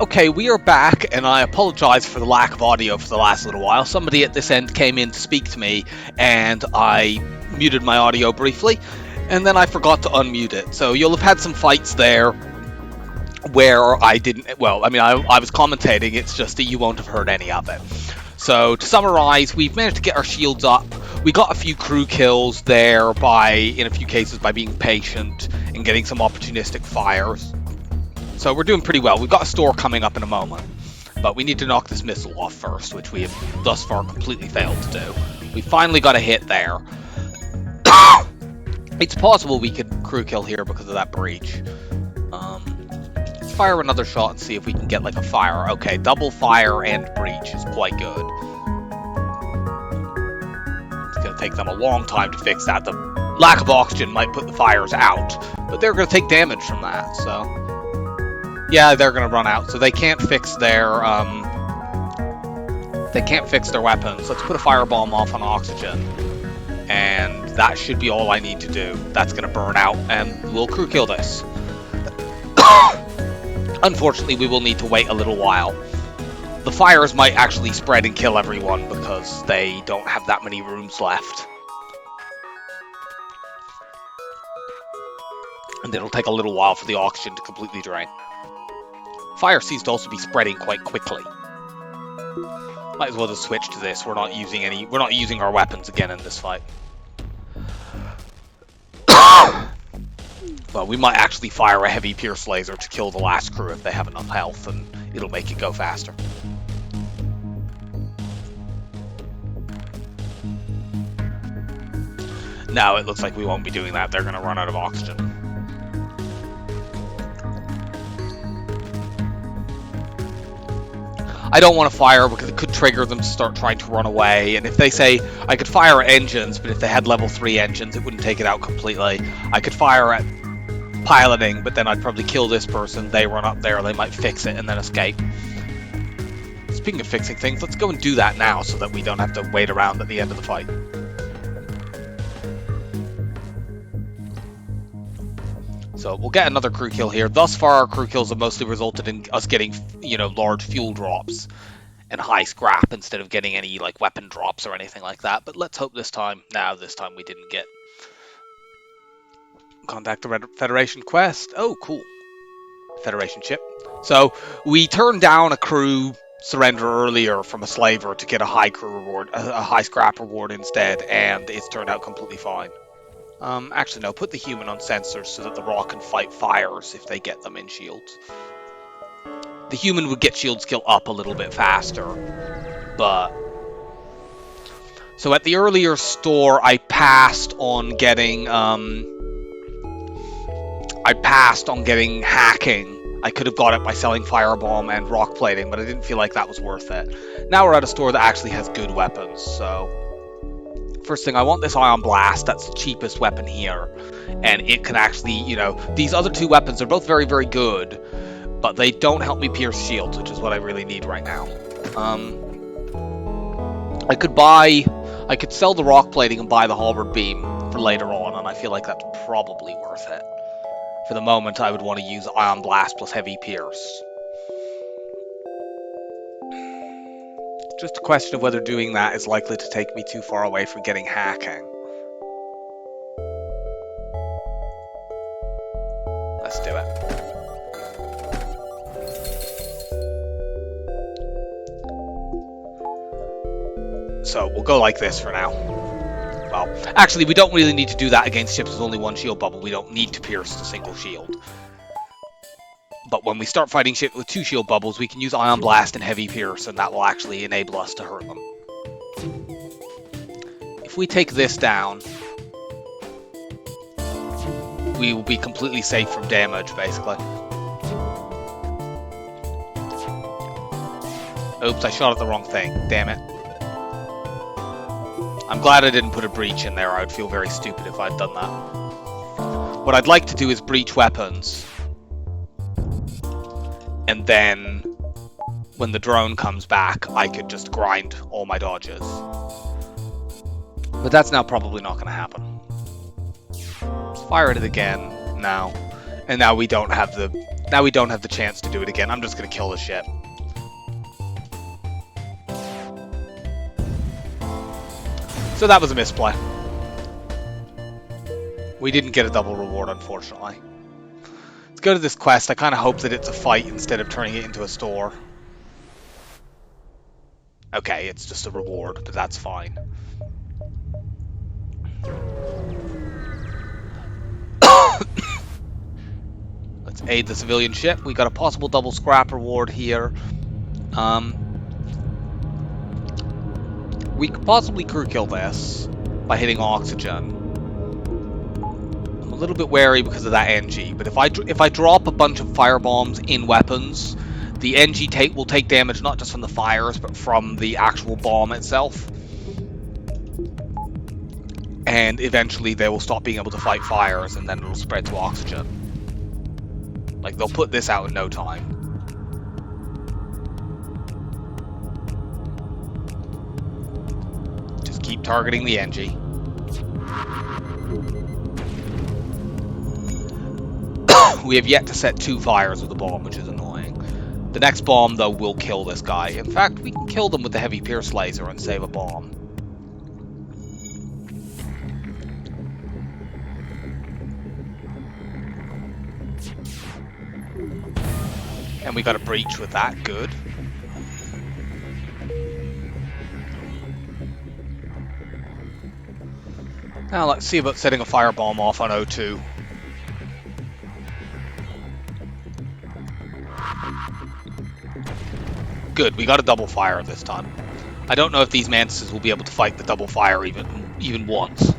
Okay, we are back, and I apologize for the lack of audio for the last little while. Somebody at this end came in to speak to me, and I muted my audio briefly, and then I forgot to unmute it. So you'll have had some fights there where I didn't... Well, I mean, I was commentating, it's just that you won't have heard any of it. So, to summarize, we've managed to get our shields up. We got a few crew kills there in a few cases, by being patient and getting some opportunistic fires. So we're doing pretty well. We've got a store coming up in a moment, but we need to knock this missile off first, which we have thus far completely failed to do. We finally got a hit there. It's possible we could crew kill here because of that breach. Let's fire another shot and see if we can get like a fire. Okay, double fire and breach is quite good. It's going to take them a long time to fix that. The lack of oxygen might put the fires out, but they're going to take damage from that, so... Yeah, they're going to run out, so they can't fix their weapons. Let's put a firebomb off on oxygen, and that should be all I need to do. That's going to burn out, and we'll crew kill this. Unfortunately, we will need to wait a little while. The fires might actually spread and kill everyone because they don't have that many rooms left. And it'll take a little while for the oxygen to completely drain. Fire seems to also be spreading quite quickly. Might as well just switch to this. We're not using our weapons again in this fight. But we might actually fire a heavy pierce laser to kill the last crew if they have enough health, and it'll make it go faster. Now it looks like we won't be doing that. They're going to run out of oxygen. I don't want to fire because it could trigger them to start trying to run away, and if they say I could fire engines, but if they had level 3 engines it wouldn't take it out completely. I could fire at piloting, but then I'd probably kill this person, they run up there, they might fix it and then escape. Speaking of fixing things, let's go and do that now so that we don't have to wait around at the end of the fight. So we'll get another crew kill here. Thus far, our crew kills have mostly resulted in us getting, large fuel drops and high scrap instead of getting any, weapon drops or anything like that. But let's hope this time we didn't get... Contact the Federation quest. Oh, cool. Federation ship. So we turned down a crew surrender earlier from a slaver to get a high crew reward, a high scrap reward instead, and it's turned out completely fine. Actually, no, put the human on sensors so that the Raw can fight fires if they get them in shields. The human would get shield skill up a little bit faster, but... So at the earlier store, I passed on getting, hacking. I could have got it by selling firebomb and rock plating, but I didn't feel like that was worth it. Now we're at a store that actually has good weapons, so... First thing, I want this ion blast. That's the cheapest weapon here, and it can actually, these other two weapons are both very, very good, but they don't help me pierce shields, which is what I really need right now. I could sell the rock plating and buy the halberd beam for later on, and I feel like that's probably worth it. For the moment, I would want to use ion blast plus heavy pierce. Just a question of whether doing that is likely to take me too far away from getting hacking. Let's do it. So we'll go like this for now. Well, actually we don't really need to do that against ships with only one shield bubble. We don't need to pierce the single shield. But when we start fighting ships with 2 shield bubbles, we can use Ion Blast and Heavy Pierce, and that will actually enable us to hurt them. If we take this down, we will be completely safe from damage, basically. Oops, I shot at the wrong thing. Damn it. I'm glad I didn't put a breach in there. I would feel very stupid if I'd done that. What I'd like to do is breach weapons. And then, when the drone comes back, I could just grind all my dodges. But that's now probably not going to happen. Let's fire at it again now. And now we don't have the Now we don't have the chance to do it again. I'm just going to kill this shit. So that was a misplay. We didn't get a double reward, unfortunately. Let's go to this quest. I kind of hope that it's a fight instead of turning it into a store. Okay, it's just a reward, but that's fine. Let's aid the civilian ship. We got a possible double scrap reward here. We could possibly crew kill this by hitting oxygen. I'm a little bit wary because of that NG, but if I drop a bunch of fire bombs in weapons, the NG will take damage not just from the fires, but from the actual bomb itself. And eventually they will stop being able to fight fires, and then it'll spread to oxygen. Like, they'll put this out in no time. Just keep targeting the NG. We have yet to set 2 fires with the bomb, which is annoying. The next bomb, though, will kill this guy. In fact, we can kill them with the heavy pierce laser and save a bomb. And we got a breach with that, good. Now let's see about setting a firebomb off on O2. Good, we got a double fire this time. I don't know if these mantises will be able to fight the double fire even once.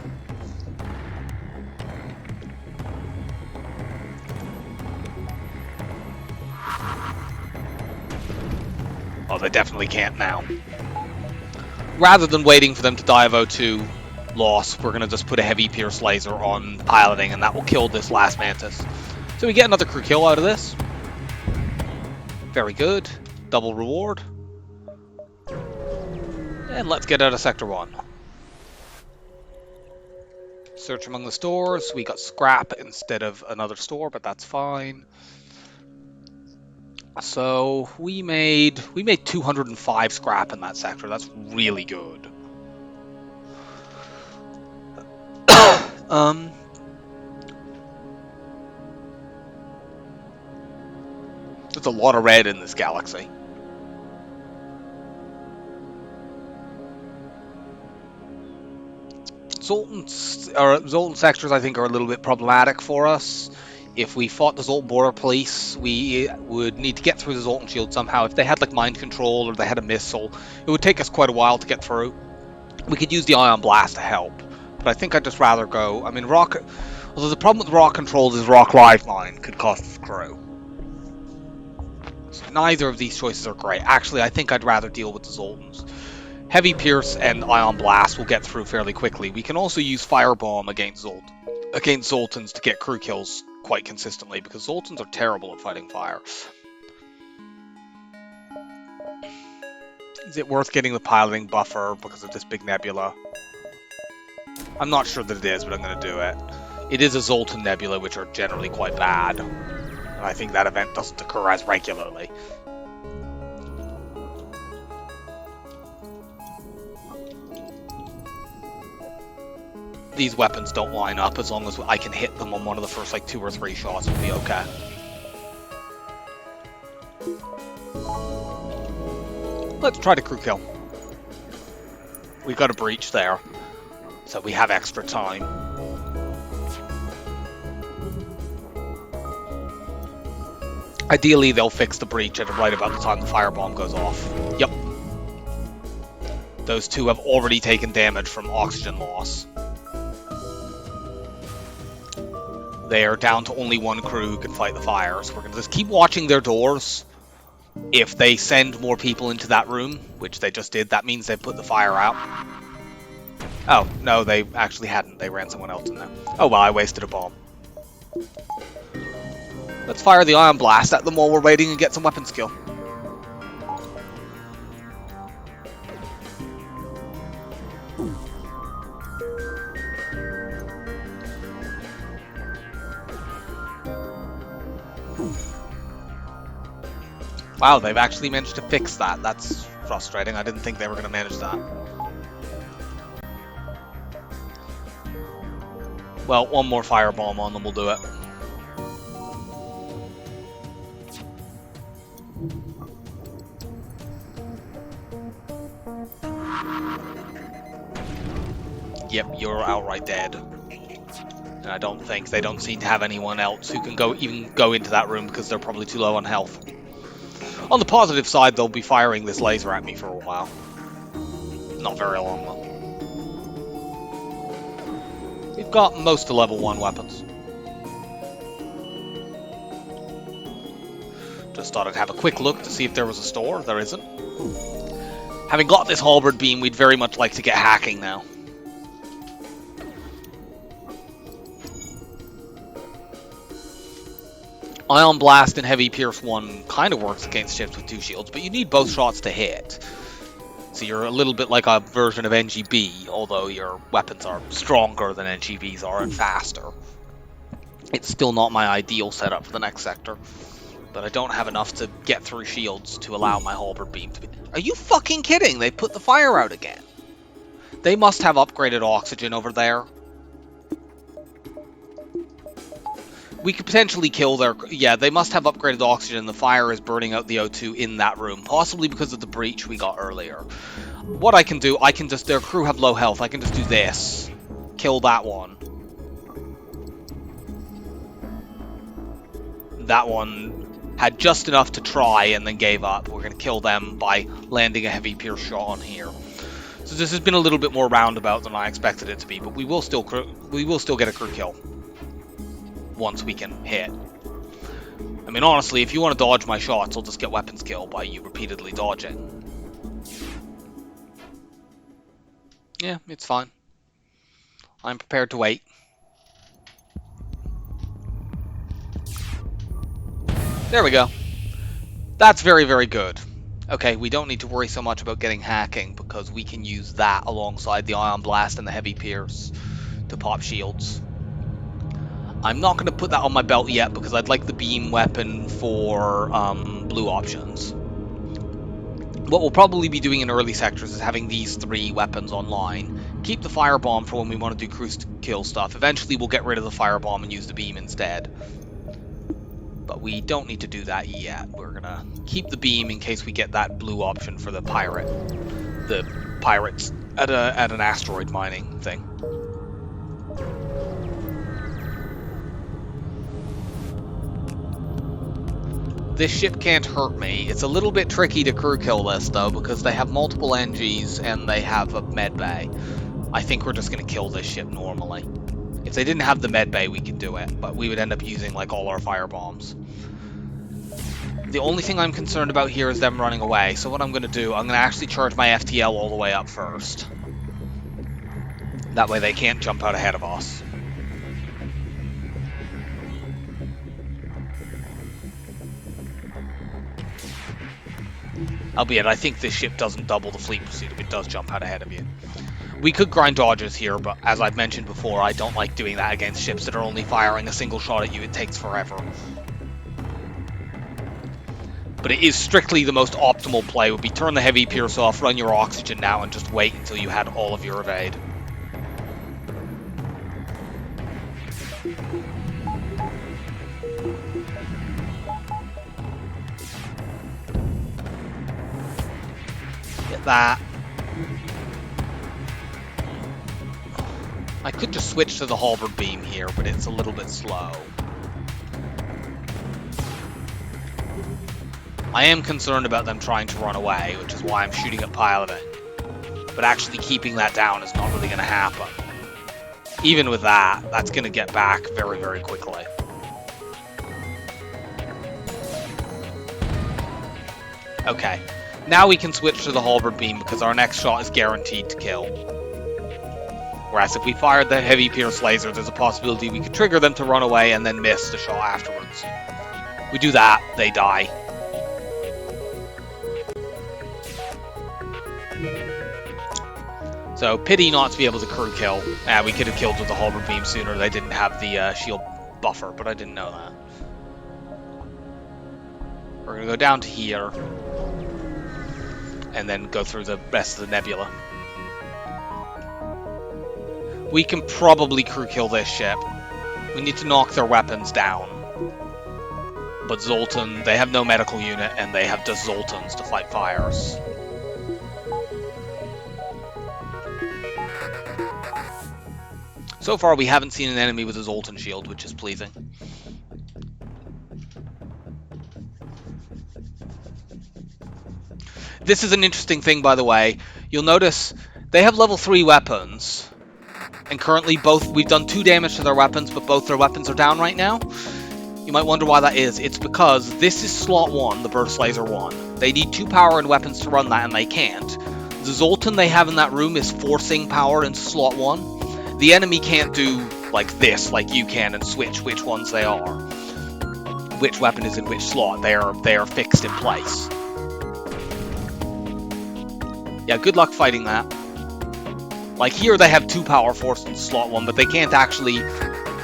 Oh, they definitely can't now. Rather than waiting for them to die of O2 loss, we're going to just put a heavy pierce laser on piloting, and that will kill this last mantis. So we get another crew kill out of this. Very good. Double reward. And let's get out of Sector 1. Search among the stores. We got scrap instead of another store, but that's fine. So we made 205 scrap in that sector. That's really good. There's a lot of red in this galaxy. Zoltan sectors, I think, are a little bit problematic for us. If we fought the Zoltan Border Police, we would need to get through the Zoltan Shield somehow. If they had like mind control or they had a missile, it would take us quite a while to get through. We could use the Ion Blast to help, but I think I'd just rather go. I mean, although the problem with rock controls is rock lifeline could cost us crew. So neither of these choices are great. Actually, I think I'd rather deal with the Zoltans. Heavy Pierce and Ion Blast will get through fairly quickly. We can also use Firebomb against Zoltans to get crew kills quite consistently, because Zoltans are terrible at fighting fire. Is it worth getting the piloting buffer because of this big nebula? I'm not sure that it is, but I'm going to do it. It is a Zoltan nebula, which are generally quite bad. And I think that event doesn't occur as regularly. These weapons don't line up. As long as I can hit them on one of the first like 2 or 3 shots, it'll be okay. Let's try to crew kill. We got a breach there, so we have extra time. Ideally, they'll fix the breach at right about the time the firebomb goes off. Yep. Those 2 have already taken damage from oxygen loss. They are down to only 1 crew who can fight the fires. We're going to just keep watching their doors. If they send more people into that room, which they just did, that means they put the fire out. Oh, no, they actually hadn't. They ran someone else in there. Oh, well, I wasted a bomb. Let's fire the Ion Blast at them while we're waiting and get some weapon skill. Wow, they've actually managed to fix that. That's frustrating. I didn't think they were going to manage that. Well, one more firebomb on them will do it. Yep, you're outright dead. And I don't think they don't seem to have anyone else who can even go into that room because they're probably too low on health. On the positive side, they'll be firing this laser at me for a while. Not very long, though. We've got most of level 1 weapons. Just thought I'd have a quick look to see if there was a store. There isn't. Having got this halberd beam, we'd very much like to get hacking now. Ion Blast and Heavy Pierce 1 kind of works against ships with 2 shields, but you need both shots to hit. So you're a little bit like a version of NGB, although your weapons are stronger than NGBs are and faster. It's still not my ideal setup for the next sector, but I don't have enough to get through shields to allow my halberd beam to be... Are you fucking kidding? They put the fire out again. They must have upgraded oxygen over there. We could potentially kill their... Yeah, they must have upgraded oxygen. The fire is burning out the O2 in that room, possibly because of the breach we got earlier. What I can do, I can just... Their crew have low health. I can just do this. Kill that one. That one had just enough to try and then gave up. We're going to kill them by landing a heavy pierce shot on here. So this has been a little bit more roundabout than I expected it to be, but we will still get a crew kill once we can hit. I mean, honestly, if you want to dodge my shots, I'll just get weapons kill by you repeatedly dodging. Yeah, it's fine. I'm prepared to wait. There we go. That's very, very good. Okay, we don't need to worry so much about getting hacking because we can use that alongside the Ion Blast and the Heavy Pierce to pop shields. I'm not going to put that on my belt yet because I'd like the beam weapon for blue options. What we'll probably be doing in early sectors is having these 3 weapons online. Keep the firebomb for when we want to do cruise kill stuff. Eventually we'll get rid of the firebomb and use the beam instead. But we don't need to do that yet. We're going to keep the beam in case we get that blue option for the pirate. The pirates at an asteroid mining thing. This ship can't hurt me. It's a little bit tricky to crew kill this, though, because they have multiple NGs and they have a med bay. I think we're just going to kill this ship normally. If they didn't have the med bay, we could do it, but we would end up using, like, all our fire bombs. The only thing I'm concerned about here is them running away, so what I'm going to do, I'm going to actually charge my FTL all the way up first. That way they can't jump out ahead of us. Albeit, I think this ship doesn't double the fleet pursuit if it does jump out ahead of you. We could grind dodges here, but as I've mentioned before, I don't like doing that against ships that are only firing a single shot at you. It takes forever. But it is strictly the most optimal play, would be turn the Heavy Pierce off, run your oxygen now, and just wait until you had all of your evade. Get that. I could just switch to the halberd beam here, but it's a little bit slow. I am concerned about them trying to run away, which is why I'm shooting at piloting. But actually keeping that down is not really going to happen. Even with that, that's going to get back very, very quickly. Okay, now we can switch to the halberd beam because our next shot is guaranteed to kill. Whereas if we fired the Heavy Pierce laser, there's a possibility we could trigger them to run away and then miss the shot afterwards. We do that, they die. So, pity not to be able to crew kill. We could have killed with the halberd beam sooner. They didn't have the shield buffer, but I didn't know that. We're going going to go down to here. And then go through the rest of the nebula. We can probably crew kill this ship. We need to knock their weapons down. But Zoltan, they have no medical unit, and they have just Zoltans to fight fires. So far, we haven't seen an enemy with a Zoltan shield, which is pleasing. This is an interesting thing, by the way. You'll notice they have level 3 weapons. And currently, we've done 2 damage to their weapons, but both their weapons are down right now. You might wonder why that is. It's because this is slot 1, the Burst Laser 1. They need 2 power and weapons to run that, and they can't. The Zoltan they have in that room is forcing power into slot 1. The enemy can't do like this, like you can, and switch which ones they are. Which weapon is in which slot. They are fixed in place. Yeah, good luck fighting that. Like here they have 2 power forced in slot 1, but they can't actually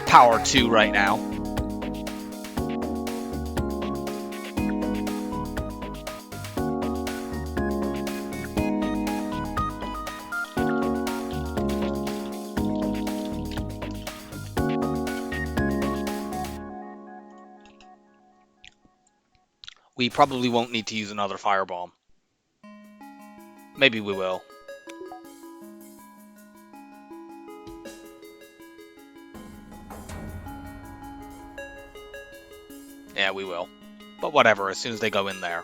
power 2 right now. We probably won't need to use another firebomb. Maybe we will. Yeah, we will. But whatever, as soon as they go in there.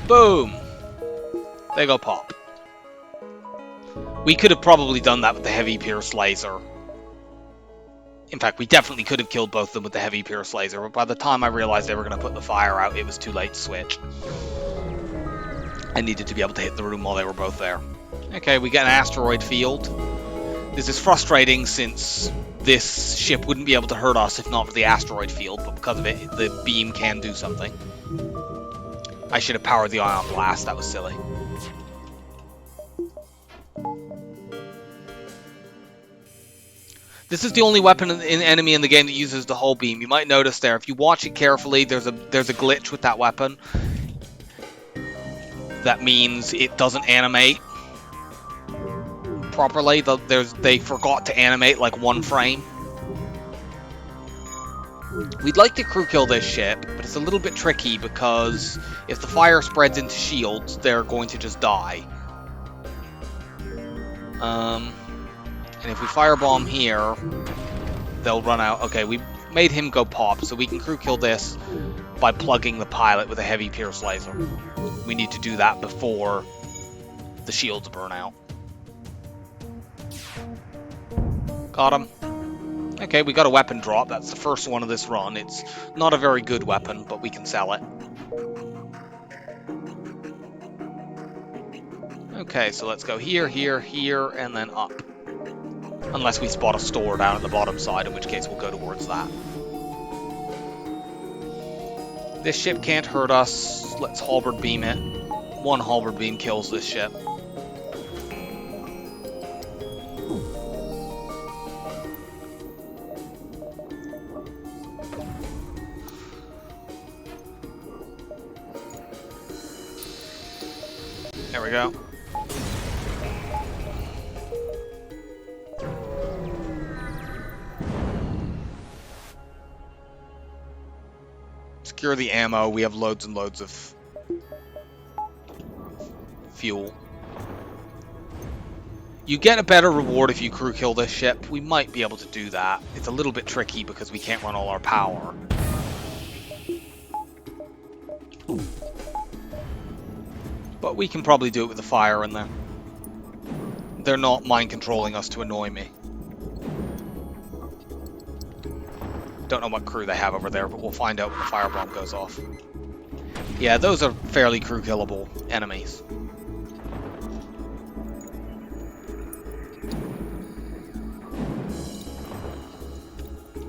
Boom! They go pop. We could have probably done that with the heavy pierce laser. In fact, we definitely could have killed both of them with the heavy pierce laser, but by the time I realized they were going to put the fire out, it was too late to switch. I needed to be able to hit the room while they were both there. Okay, we get an asteroid field. This is frustrating since this ship wouldn't be able to hurt us if not for the asteroid field, but because of it, the beam can do something. I should have powered the ion blast, that was silly. This is the only weapon enemy in the game that uses the hull beam. You might notice there, if you watch it carefully, there's a glitch with that weapon. That means it doesn't animate properly. They forgot to animate like 1 frame. We'd like to crew kill this ship, but it's a little bit tricky because if the fire spreads into shields, they're going to just die. And if we firebomb here, they'll run out. Okay, we made him go pop, so we can crew kill this by plugging the pilot with a heavy pierce laser. We need to do that before the shields burn out. Got him. Okay, we got a weapon drop. That's the first one of this run. It's not a very good weapon, but we can sell it. Okay, so let's go here, here, here, and then up. Unless we spot a store down at the bottom side, in which case we'll go towards that. This ship can't hurt us. Let's halberd beam it. 1 halberd beam kills this ship. There we go. Secure the ammo. We have loads and loads of fuel. You get a better reward if you crew kill this ship. We might be able to do that. It's a little bit tricky because we can't run all our power. But we can probably do it with the fire in there. They're not mind controlling us to annoy me. Don't know what crew they have over there, but we'll find out when the firebomb goes off. Yeah, those are fairly crew killable enemies.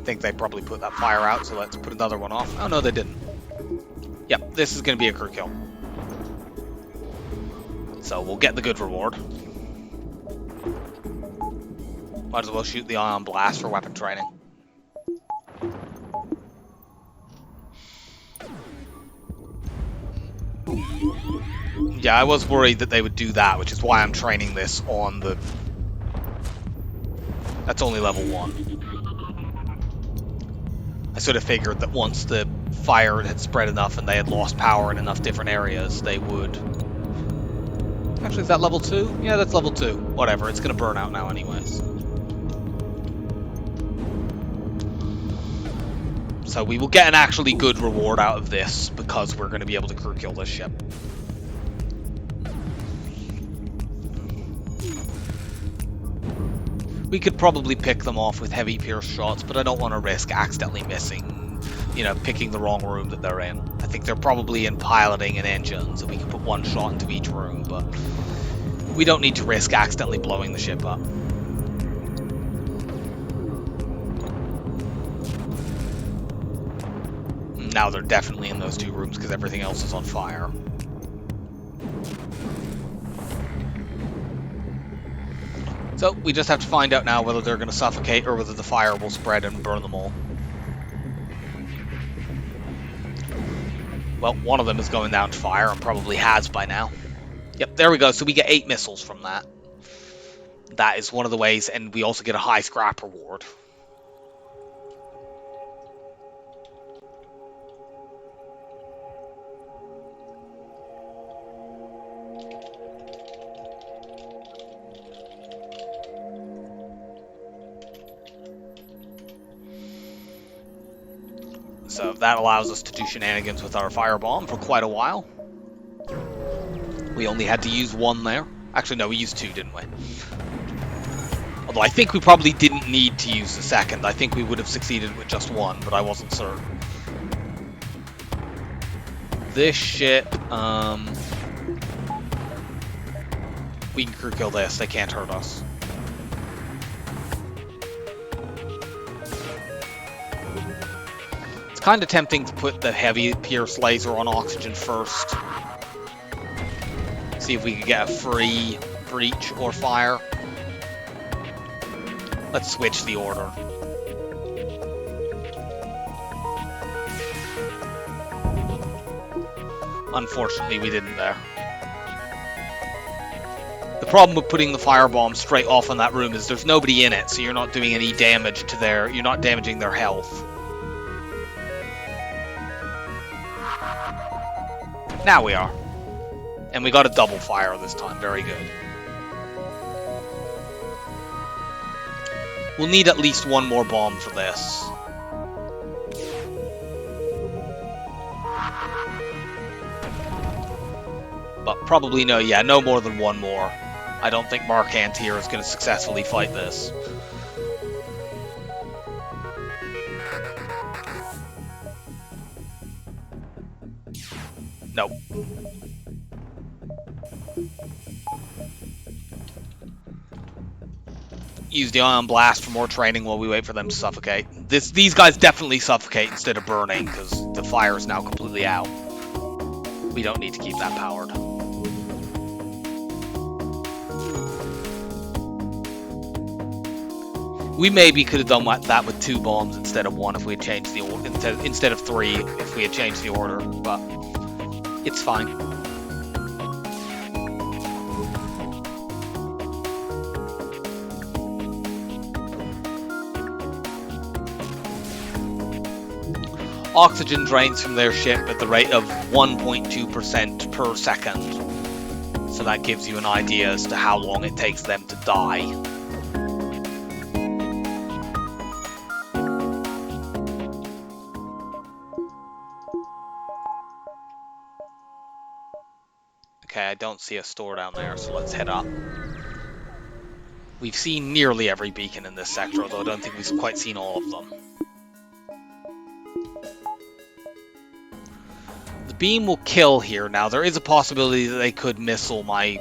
think they probably put that fire out, so let's put another one off. Oh no, they didn't. Yep, this is going to be a crew kill. So we'll get the good reward. Might as well shoot the ion blast for weapon training. Yeah, I was worried that they would do that, which is why I'm training this on the... That's only level 1. I sort of figured that once the fire had spread enough and they had lost power in enough different areas, they would... Actually, is that level 2? Yeah, that's level 2. Whatever, it's going to burn out now anyways. So we will get an actually good reward out of this, because we're going to be able to crew kill this ship. We could probably pick them off with heavy pierce shots, but I don't want to risk accidentally missing, you know, picking the wrong room that they're in. I think they're probably in piloting and engines, and we can put one shot into each room, but we don't need to risk accidentally blowing the ship up. Now they're definitely in those 2 rooms because everything else is on fire. So we just have to find out now whether they're going to suffocate or whether the fire will spread and burn them all. Well, one of them is going down to fire and probably has by now. Yep, there we go. So we get 8 missiles from that. That is one of the ways, and we also get a high scrap reward. So that allows us to do shenanigans with our firebomb for quite a while. We only had to use 1 there. Actually, no, we used 2, didn't we? Although I think we probably didn't need to use the second. I think we would have succeeded with just 1, but I wasn't certain. This ship, we can crew kill this. They can't hurt us. Kind of tempting to put the heavy pierce laser on oxygen first. See if we can get a free breach or fire. Let's switch the order. Unfortunately, we didn't there. The problem with putting the firebomb straight off on that room is there's nobody in it, so you're not doing any damage to their... You're not damaging their health. Now we are. And we got a double fire this time. Very good. We'll need at least 1 more bomb for this. But probably no more than 1 more. I don't think Mark Ant here is going to successfully fight this. Nope. Use the ion blast for more training while we wait for them to suffocate. These guys definitely suffocate instead of burning because the fire is now completely out. We don't need to keep that powered. We maybe could have done that with 2 bombs instead of 1 if we had changed the order, instead of 3 if we had changed the order, but it's fine. Oxygen drains from their ship at the rate of 1.2% per second. So that gives you an idea as to how long it takes them to die. Okay, I don't see a store down there, so let's head up. We've seen nearly every beacon in this sector, although I don't think we've quite seen all of them. The beam will kill here. Now, there is a possibility that they could missile my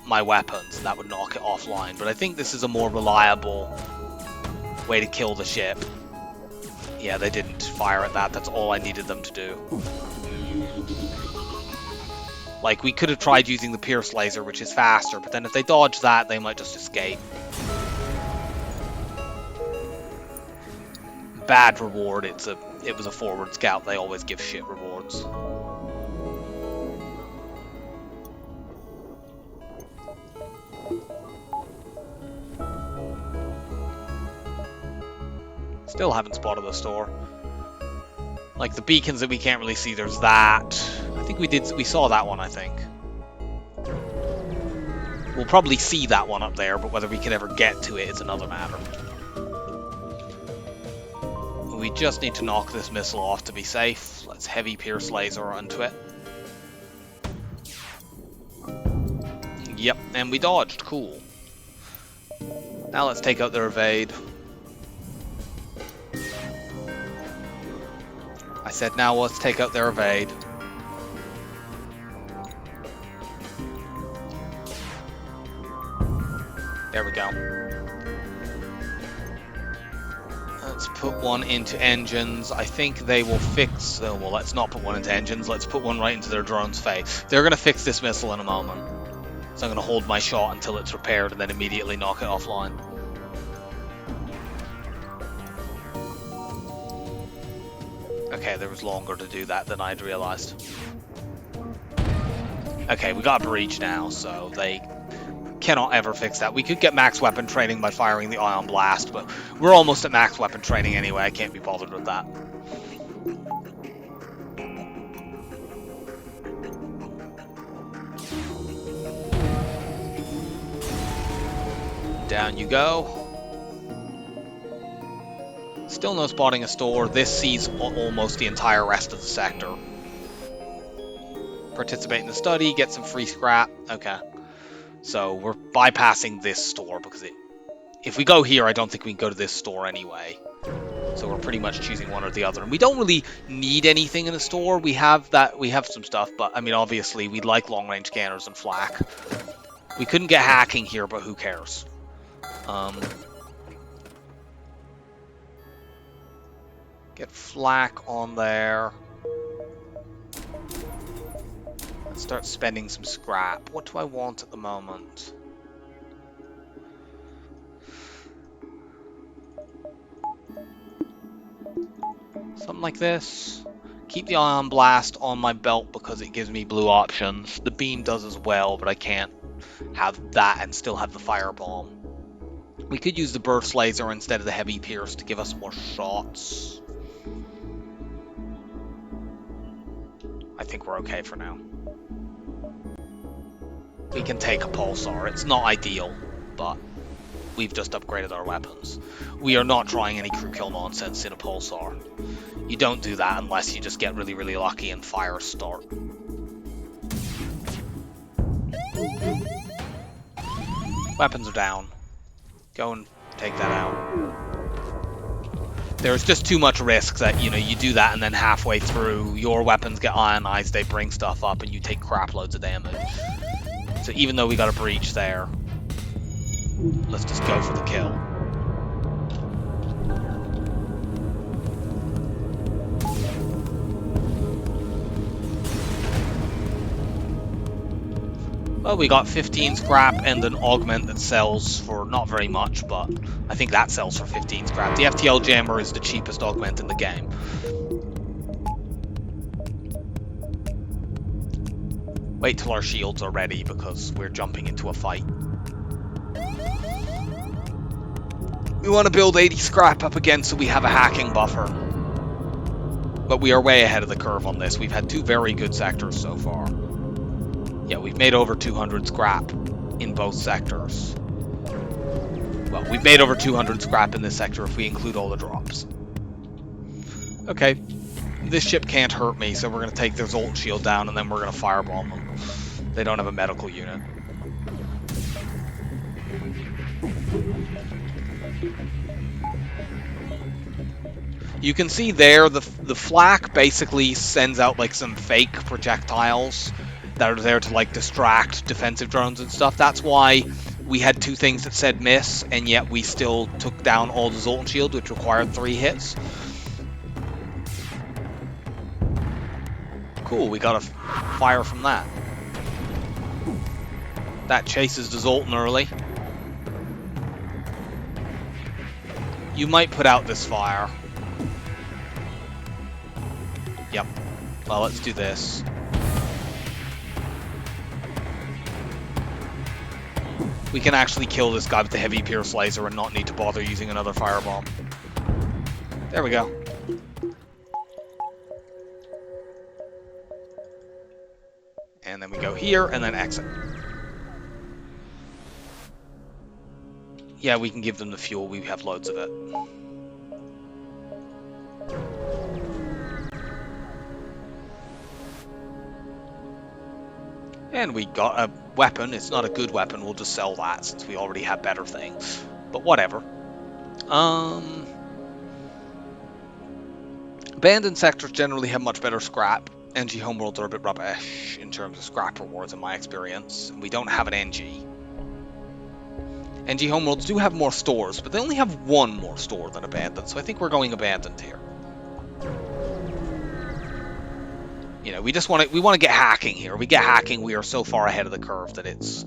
weapons. That would knock it offline, but I think this is a more reliable way to kill the ship. Yeah, they didn't fire at that. That's all I needed them to do. Like, we could have tried using the Pierce Laser, which is faster, but then if they dodge that, they might just escape. Bad reward. It was a forward scout. They always give shit rewards. Still haven't spotted the store. Like the beacons that we can't really see, there's that. I think we saw that one, I think. We'll probably see that one up there, but whether we can ever get to it is another matter. We just need to knock this missile off to be safe. Let's heavy Pierce Laser onto it. Yep, and we dodged. Cool. Now let's take out their evade. I said now let's take out their evade. There we go. Let's put one into engines. I think they will fix... Oh, well, let's not put one into engines. Let's put one right into their drone's face. They're going to fix this missile in a moment. So I'm going to hold my shot until it's repaired and then immediately knock it offline. Okay, there was longer to do that than I'd realized. Okay, we got a breach now, so they cannot ever fix that. We could get max weapon training by firing the ion blast, but we're almost at max weapon training anyway. I can't be bothered with that. Down you go. Still no spotting a store. This sees almost the entire rest of the sector. Participate in the study, get some free scrap. Okay. So we're bypassing this store because if we go here, I don't think we can go to this store anyway. So we're pretty much choosing one or the other. And we don't really need anything in a store. We have some stuff, but I mean, obviously we like long-range scanners and flak. We couldn't get hacking here, but who cares? Get flak on there. Let's start spending some scrap. What do I want at the moment? Something like this. Keep the ion blast on my belt because it gives me blue options. The beam does as well, but I can't have that and still have the firebomb. We could use the burst laser instead of the heavy pierce to give us more shots. I think we're okay for now. We can take a pulsar. It's not ideal, but we've just upgraded our weapons. We are not trying any crew kill nonsense in a pulsar. You don't do that unless you just get really, really lucky and fire start. Weapons are down. Go and take that out. There's just too much risk that, you know, you do that and then halfway through your weapons get ionized, they bring stuff up and you take crap loads of damage. So even though we got a breach there, let's just go for the kill. Well, we got 15 scrap and an augment that sells for not very much, but I think that sells for 15 scrap. The FTL jammer is the cheapest augment in the game. Wait till our shields are ready because we're jumping into a fight. We want to build 80 scrap up again so we have a hacking buffer. But we are way ahead of the curve on this. We've had two very good sectors so far. Yeah, we've made over 200 scrap in both sectors. Well, we've made over 200 scrap in this sector if we include all the drops. Okay, this ship can't hurt me, so we're going to take their Zolt shield down and then we're going to firebomb them. They don't have a medical unit. You can see there, the flak basically sends out like some fake projectiles that are there to like distract defensive drones and stuff. That's why we had two things that said miss, and yet we still took down all the Zoltan shield, which required 3 hits. Cool, we got a fire from that. That chases the Zoltan early. You might put out this fire. Yep. Well, let's do this. We can actually kill this guy with the heavy pierce laser and not need to bother using another firebomb. There we go. And then we go here and then exit. Yeah, we can give them the fuel. We have loads of it. And we got a weapon. It's not a good weapon. We'll just sell that since we already have better things. But whatever. Abandoned sectors generally have much better scrap. NG homeworlds are a bit rubbish in terms of scrap rewards in my experience. We don't have an NG. NG homeworlds do have more stores, but they only have one more store than abandoned, so I think we're going abandoned here. You know, we want to get hacking here. We get hacking, we are so far ahead of the curve that it's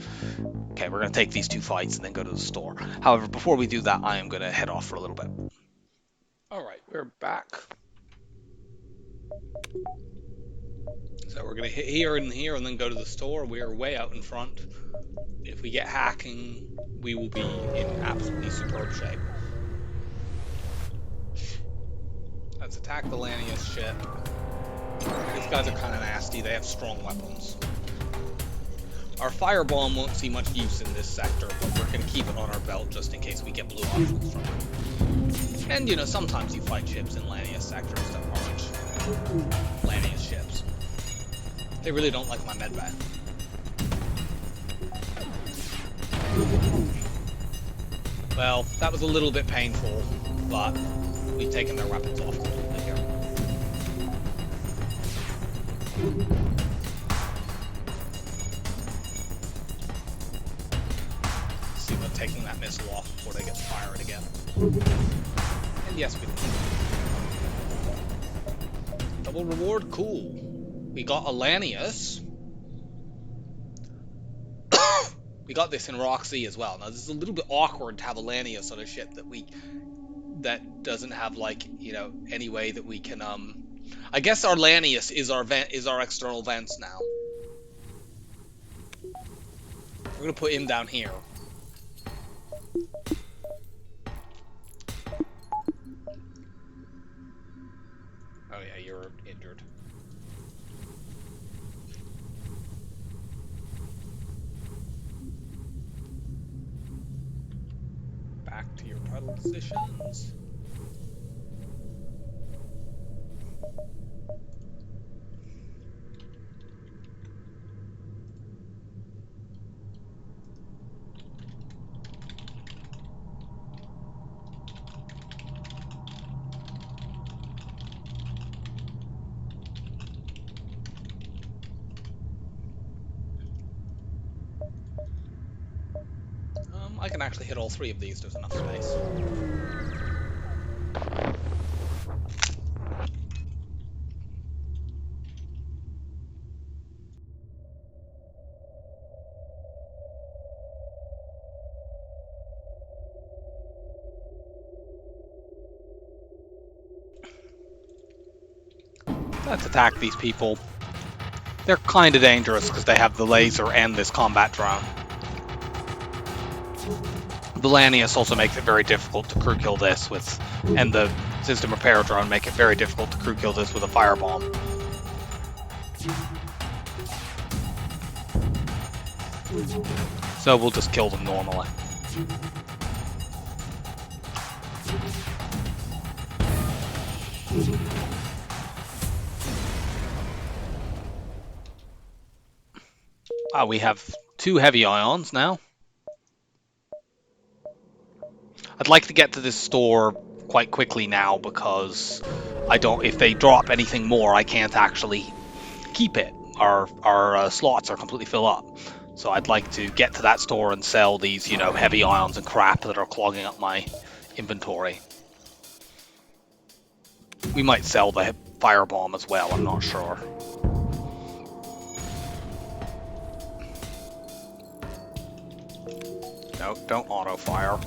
okay. We're going to take these 2 fights and then go to the store. However, before we do that, I am going to head off for a little bit. All right, we're back. So we're going to hit here and here and then go to the store. We are way out in front. If we get hacking, we will be in absolutely superb shape. Let's attack the Lanius ship. These guys are kind of nasty. They have strong weapons. Our firebomb won't see much use in this sector, but we're going to keep it on our belt just in case we get blue options from it. And, you know, sometimes you fight ships in Lanius sectors that aren't Lanius ships. They really don't like my medbay. Well, that was a little bit painful, but we've taken their weapons off completely here. Let's see about taking that missile off before they get to fire it again. And yes, we did. Double reward, cool. We got a Lanius. We got this in Roxy as well. Now this is a little bit awkward to have a Lanius on a ship that doesn't have, like, you know, any way that we can I guess our Lanius is our external vents now. We're gonna put him down here. Oh yeah, you're injured. Back to your puddle positions. I can actually hit all 3 of these, there's enough space. Let's attack these people. They're kind of dangerous because they have the laser and this combat drone. The Lanius also makes it very difficult to crew kill this with, and the system repair drone make it very difficult to crew kill this with a firebomb. So we'll just kill them normally. We have 2 heavy ions now. I'd like to get to this store quite quickly now because if they drop anything more, I can't actually keep it. Our slots are completely filled up. So I'd like to get to that store and sell these, you know, heavy ions and crap that are clogging up my inventory. We might sell the firebomb as well, I'm not sure. No, don't auto-fire.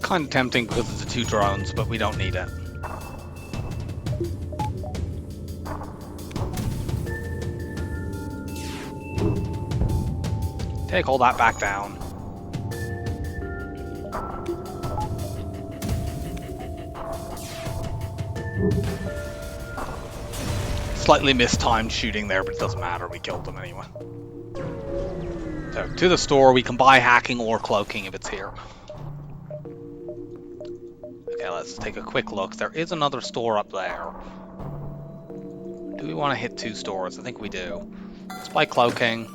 Kind of tempting because it's the 2 drones, but we don't need it. Take all that back down. Slightly mistimed shooting there, but it doesn't matter, we killed them anyway. So, to the store, we can buy hacking or cloaking if it's here. Okay, let's take a quick look. There is another store up there. Do we want to hit 2 stores? I think we do. Let's buy cloaking.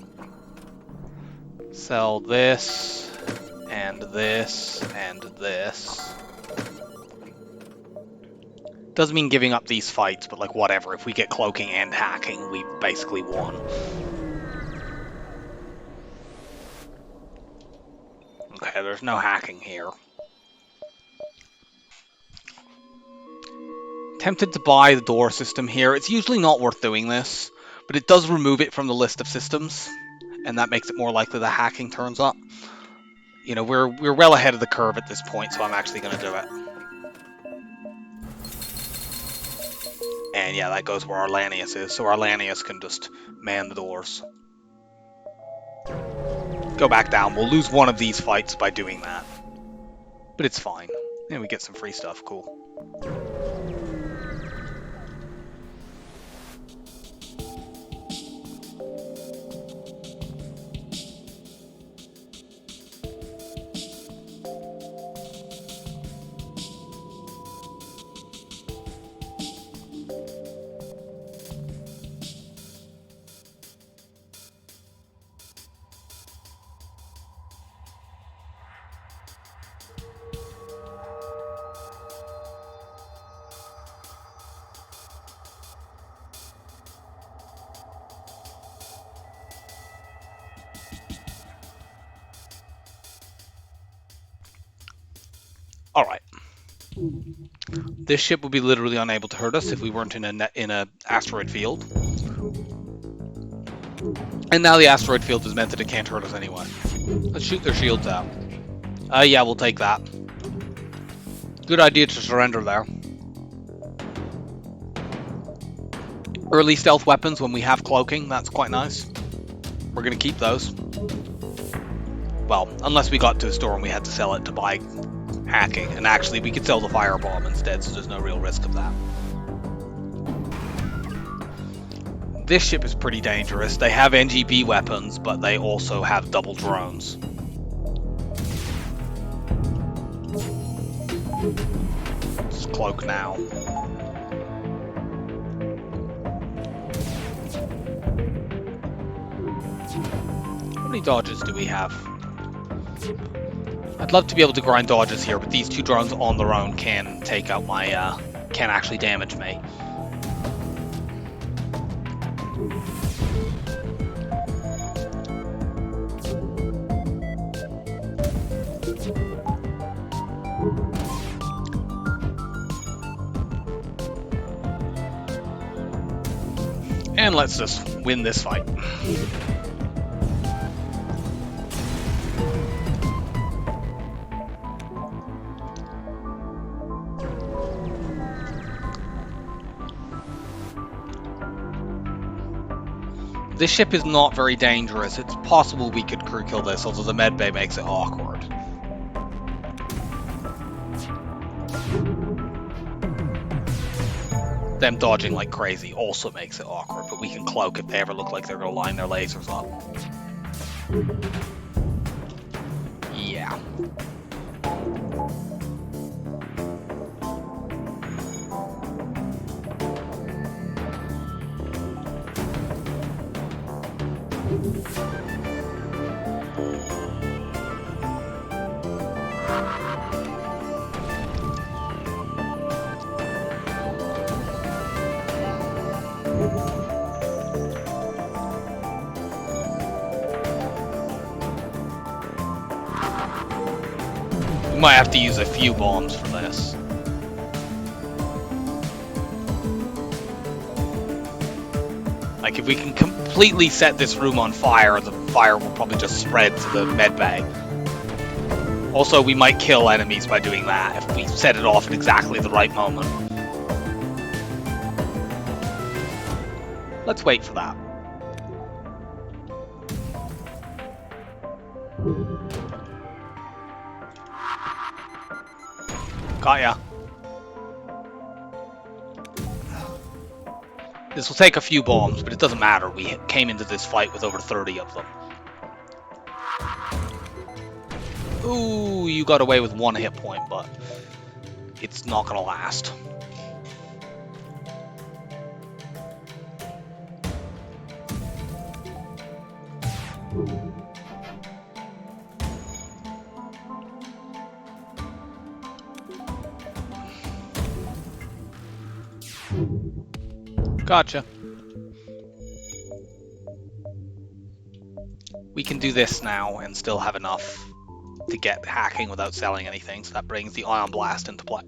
Sell this, and this, and this. Doesn't mean giving up these fights, but like whatever. If we get cloaking and hacking, we basically won. Okay, there's no hacking here. Tempted to buy the door system here. It's usually not worth doing this, but it does remove it from the list of systems, and that makes it more likely the hacking turns up. You know, we're well ahead of the curve at this point, so I'm actually going to do it. And yeah, that goes where Arlanius is, so Arlanius can just man the doors. Go back down. We'll lose one of these fights by doing that. But it's fine. And we get some free stuff. Cool. Alright. This ship would be literally unable to hurt us if we weren't in a asteroid field. And now the asteroid field is meant that it can't hurt us anyway. Let's shoot their shields out. Yeah, we'll take that. Good idea to surrender there. Early stealth weapons when we have cloaking, that's quite nice. We're going to keep those. Well, unless we got to a store and we had to sell it to buy hacking. And actually, we could sell the firebomb instead, so there's no real risk of that. This ship is pretty dangerous. They have NGB weapons, but they also have double drones. Let's cloak now. How many dodges do we have? I'd love to be able to grind dodges here, but these 2 drones on their own can take out my, can actually damage me. And let's just win this fight. This ship is not very dangerous. It's possible we could crew kill this, although the medbay makes it awkward. Them dodging like crazy also makes it awkward, but we can cloak if they ever look like they're going to line their lasers up. Yeah. We might have to use a few bombs for this. Like, if we can completely set this room on fire, the fire will probably just spread to the med bay. Also, we might kill enemies by doing that if we set it off at exactly the right moment. Let's wait for that. Got ya. This will take a few bombs, but it doesn't matter. We came into this fight with over 30 of them. Ooh, you got away with 1 hit point, but it's not gonna last. Gotcha. We can do this now and still have enough to get hacking without selling anything, so that brings the Ion Blast into play.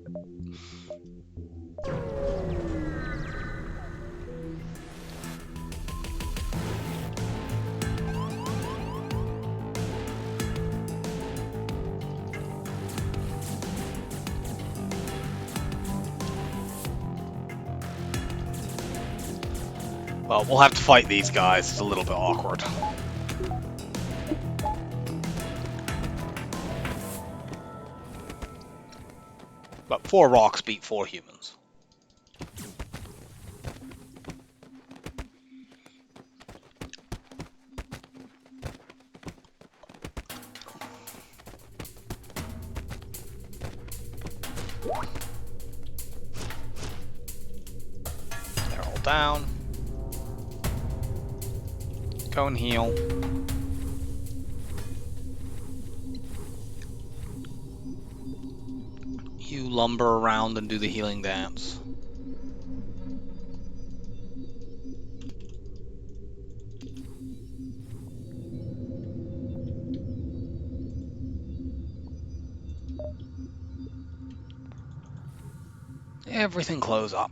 Well, we'll have to fight these guys. It's a little bit awkward. But 4 rocks beat 4 humans. They're all down. Go and heal. You lumber around and do the healing dance. Everything close up.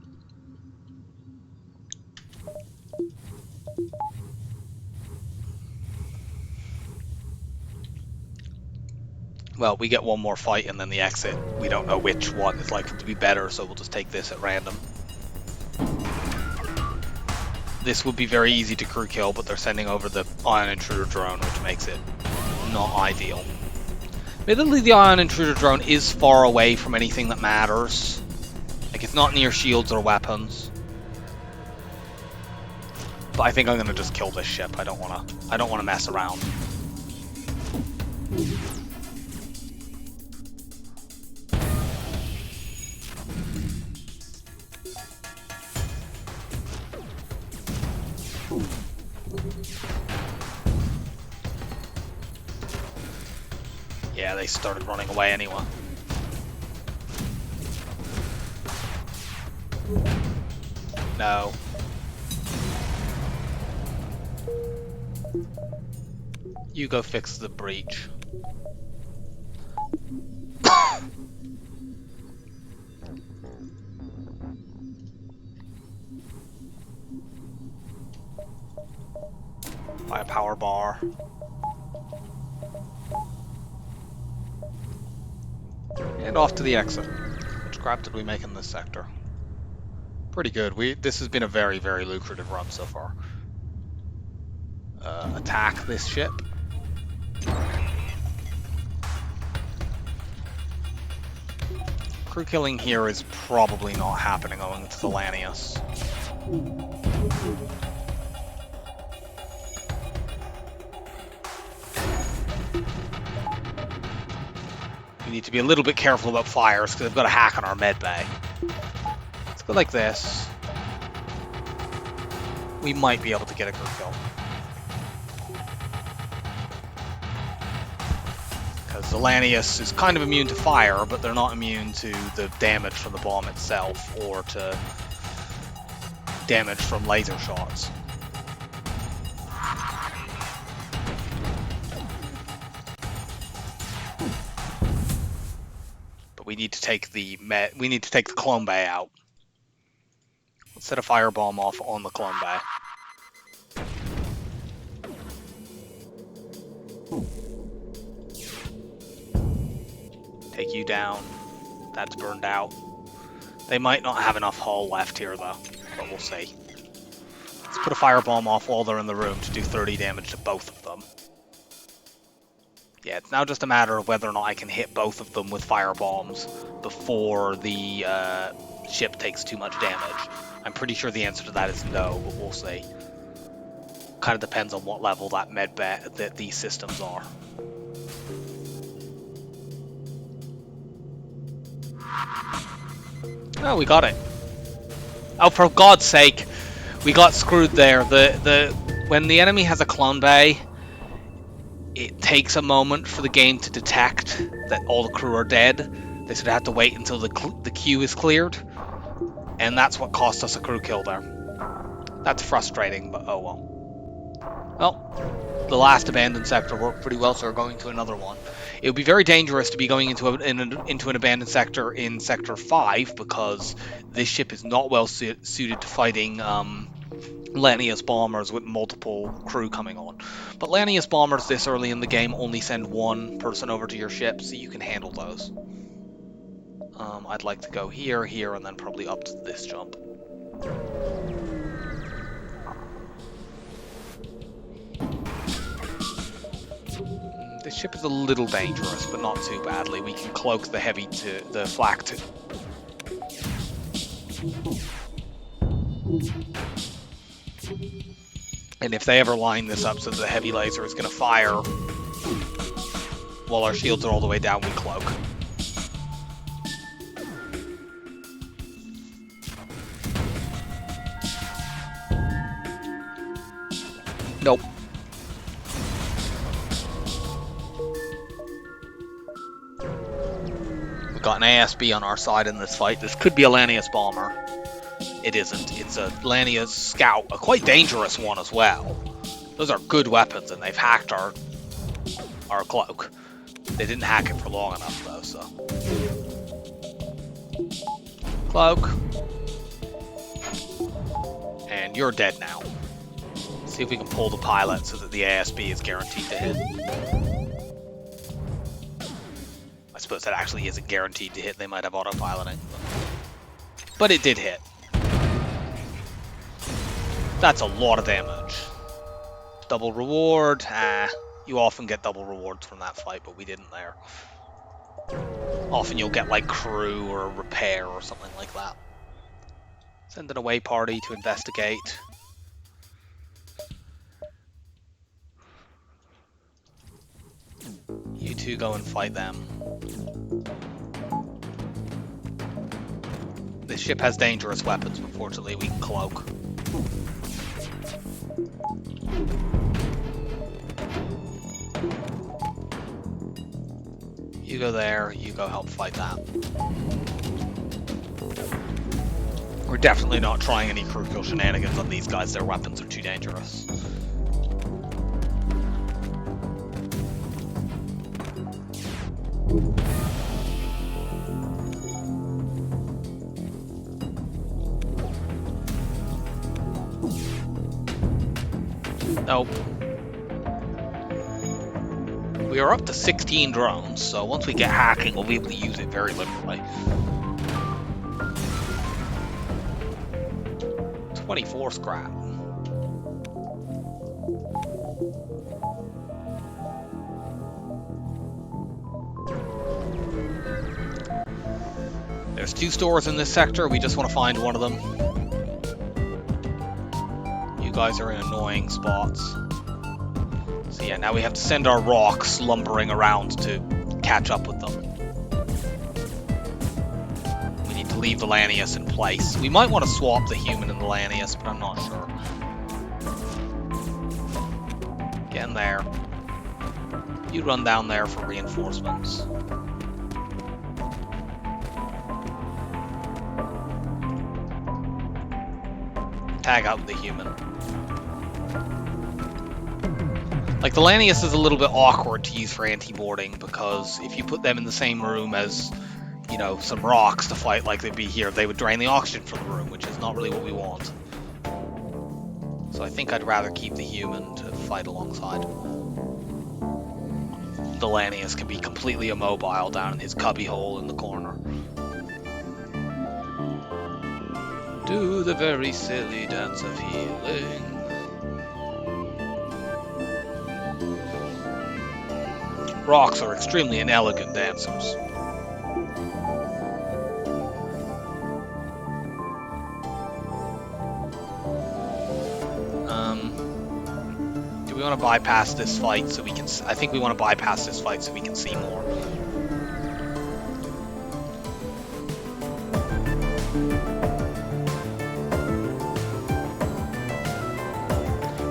Well, we get one more fight and then the exit. We don't know which one is likely to be better, so we'll just take this at random. This would be very easy to crew kill, but they're sending over the Ion Intruder drone, which makes it not ideal. Admittedly, the Ion Intruder drone is far away from anything that matters. Like, it's not near shields or weapons. But I think I'm gonna just kill this ship. I don't wanna mess around. Yeah, they started running away anyway. No. You go fix the breach. Buy a power bar. And off to the exit. Which crap did we make in this sector? Pretty good. This has been a very, very lucrative run so far. Attack this ship. Crew killing here is probably not happening owing to the Lanius. We need to be a little bit careful about fires because they've got a hack on our med bay. Let's go like this. We might be able to get a crew kill. Because the Lanius is kind of immune to fire, but they're not immune to the damage from the bomb itself or to damage from laser shots. we need to take the clone bay out. Let's set a firebomb off on the clone bay. Take you down. That's burned out. They might not have enough hull left here though, but we'll see. Let's put a firebomb off while they're in the room to do 30 damage to both of them. Yeah, it's now just a matter of whether or not I can hit both of them with firebombs before the ship takes too much damage. I'm pretty sure the answer to that is no, but we'll see. Kind of depends on what level that medbay that these systems are. Oh, we got it. Oh, for God's sake, we got screwed there. When the enemy has a clone bay, it takes a moment for the game to detect that all the crew are dead. They sort of have to wait until the queue is cleared, and that's what cost us a crew kill there. That's frustrating, but oh well. Well, the last abandoned sector worked pretty well, so we're going to another one. It would be very dangerous to be going into an abandoned sector in Sector 5, because this ship is not well suited to fighting Lanius bombers with multiple crew coming on. But Lanius bombers this early in the game only send one person over to your ship, so you can handle those. I'd like to go here, here, and then probably up to this jump. This ship is a little dangerous, but not too badly. We can cloak the flak to... And if they ever line this up so the heavy laser is going to fire while our shields are all the way down, we cloak. Nope. We've got an ASB on our side in this fight. This could be a Lanius bomber. It isn't. It's a Lanius scout, a quite dangerous one as well. Those are good weapons, and they've hacked our cloak. They didn't hack it for long enough, though, so... Cloak. And you're dead now. See if we can pull the pilot so that the ASB is guaranteed to hit. I suppose that actually isn't guaranteed to hit. They might have autopiloting. But it did hit. That's a lot of damage. Double reward. You often get double rewards from that fight, but we didn't there. Often you'll get like crew or repair or something like that. Send an away party to investigate. You two go and fight them. This ship has dangerous weapons, but fortunately we can cloak. You go there, you go help fight that. We're definitely not trying any crew kill shenanigans on these guys, their weapons are too dangerous. Nope. We are up to 16 drones, so once we get hacking, we'll be able to use it very liberally. 24 scrap. There's 2 stores in this sector, we just want to find one of them. You guys are in annoying spots. So yeah, now we have to send our rocks lumbering around to catch up with them. We need to leave the Lanius in place. We might want to swap the human and the Lanius, but I'm not sure. Get in there. You run down there for reinforcements. Tag out the human. Like, the Lanius is a little bit awkward to use for anti-boarding, because if you put them in the same room as you know, some rocks to fight like they'd be here, they would drain the oxygen from the room, which is not really what we want. So I think I'd rather keep the human to fight alongside. Delanius can be completely immobile down in his cubbyhole in the corner. Do the very silly dance of healing. Rocks are extremely inelegant dancers. Do we want to bypass this fight so we can... I think we want to bypass this fight so we can see more.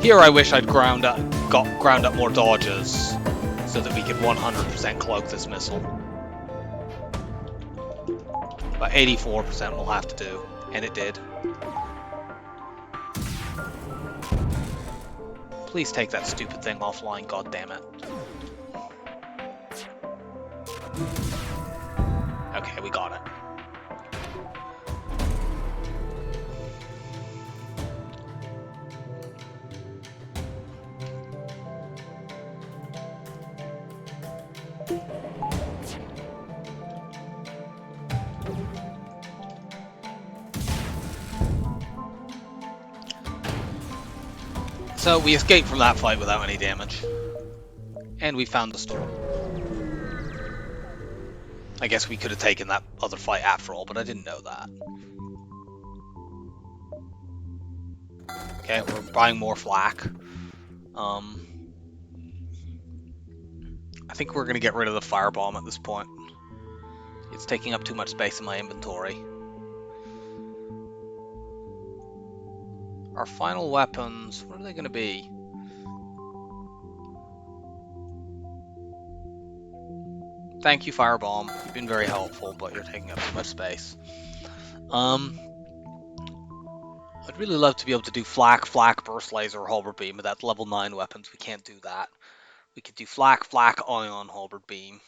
Here I wish I'd ground up more dodges so that we could 100% cloak this missile. But 84% we'll have to do, and it did. Please take that stupid thing offline, goddammit. Okay, we got it. So we escaped from that fight without any damage. And we found the storm. I guess we could have taken that other fight after all, but I didn't know that. Okay, we're buying more flak. I think we're going to get rid of the firebomb at this point. It's taking up too much space in my inventory. Our final weapons, what are they going to be? Thank you, Firebomb. You've been very helpful, but you're taking up too much space. I'd really love to be able to do flak, burst laser, halberd beam, but that's level 9 weapons. We can't do that. We could do flak, ion, halberd beam,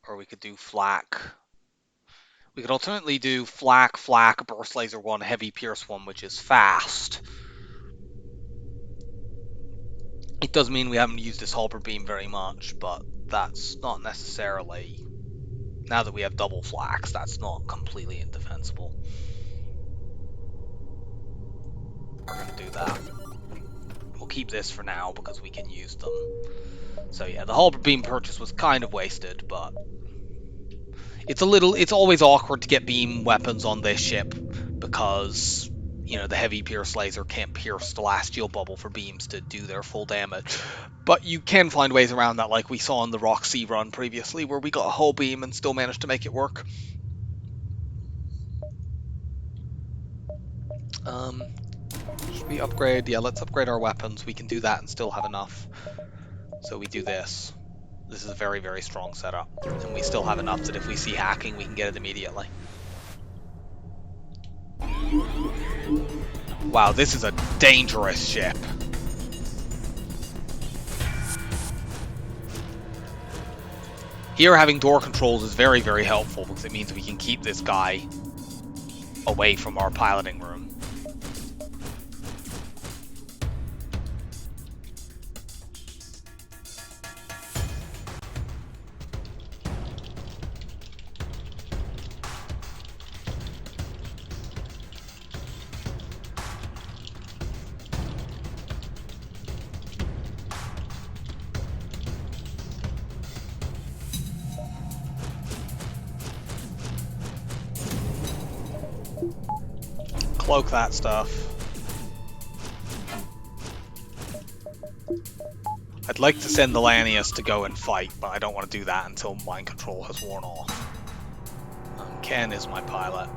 or we could do flak. We could alternately do flak, burst laser 1, heavy pierce 1, which is fast. It does mean we haven't used this halberd beam very much, but that's not necessarily... Now that we have double flaks, that's not completely indefensible. We're going to do that. We'll keep this for now because we can use them. So yeah, the halberd beam purchase was kind of wasted, but... It's always awkward to get beam weapons on this ship because... You know, the heavy pierce laser can't pierce the celestial bubble for beams to do their full damage. But you can find ways around that, like we saw in the Rock Sea run previously, where we got a whole beam and still managed to make it work. Should we upgrade? Yeah, let's upgrade our weapons. We can do that and still have enough. So we do this. This is a very, very strong setup. And we still have enough that if we see hacking, we can get it immediately. Wow, this is a dangerous ship. Here, having door controls is very, very helpful because it means we can keep this guy away from our piloting room. Cloak that stuff. I'd like to send the Lanius to go and fight, but I don't want to do that until mind control has worn off. Ken is my pilot.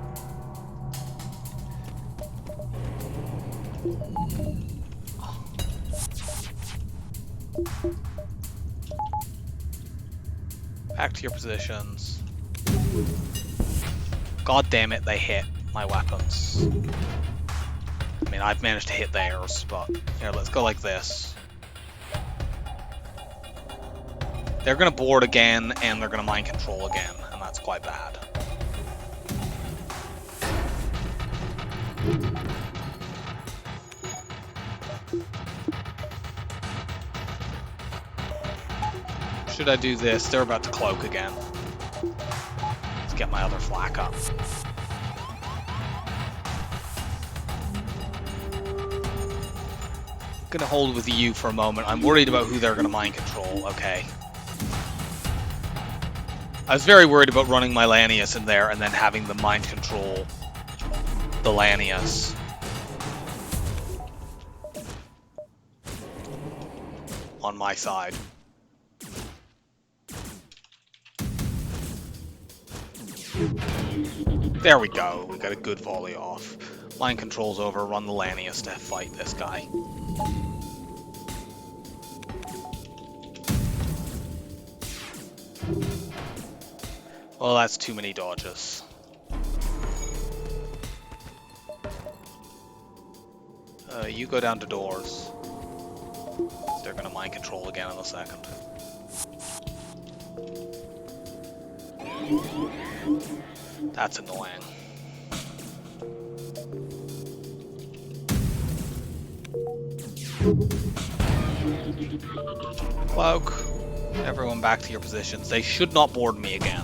Back to your positions. God damn it, they hit my weapons. I mean, I've managed to hit theirs, but here, let's go like this. They're gonna board again, and they're gonna mind control again, and that's quite bad. Should I do this? They're about to cloak again. Let's get my other flak up. Gonna hold with you for a moment. I'm worried about who they're gonna mind control. Okay. I was very worried about running my Lanius in there and then having them mind control the Lanius. On my side. There we go. We got a good volley off. Mind control's over. Run the Lanius to fight this guy. Well, that's too many dodges. You go down to doors. They're gonna mind control again in a second. That's annoying. Cloak. Everyone back to your positions. They should not board me again.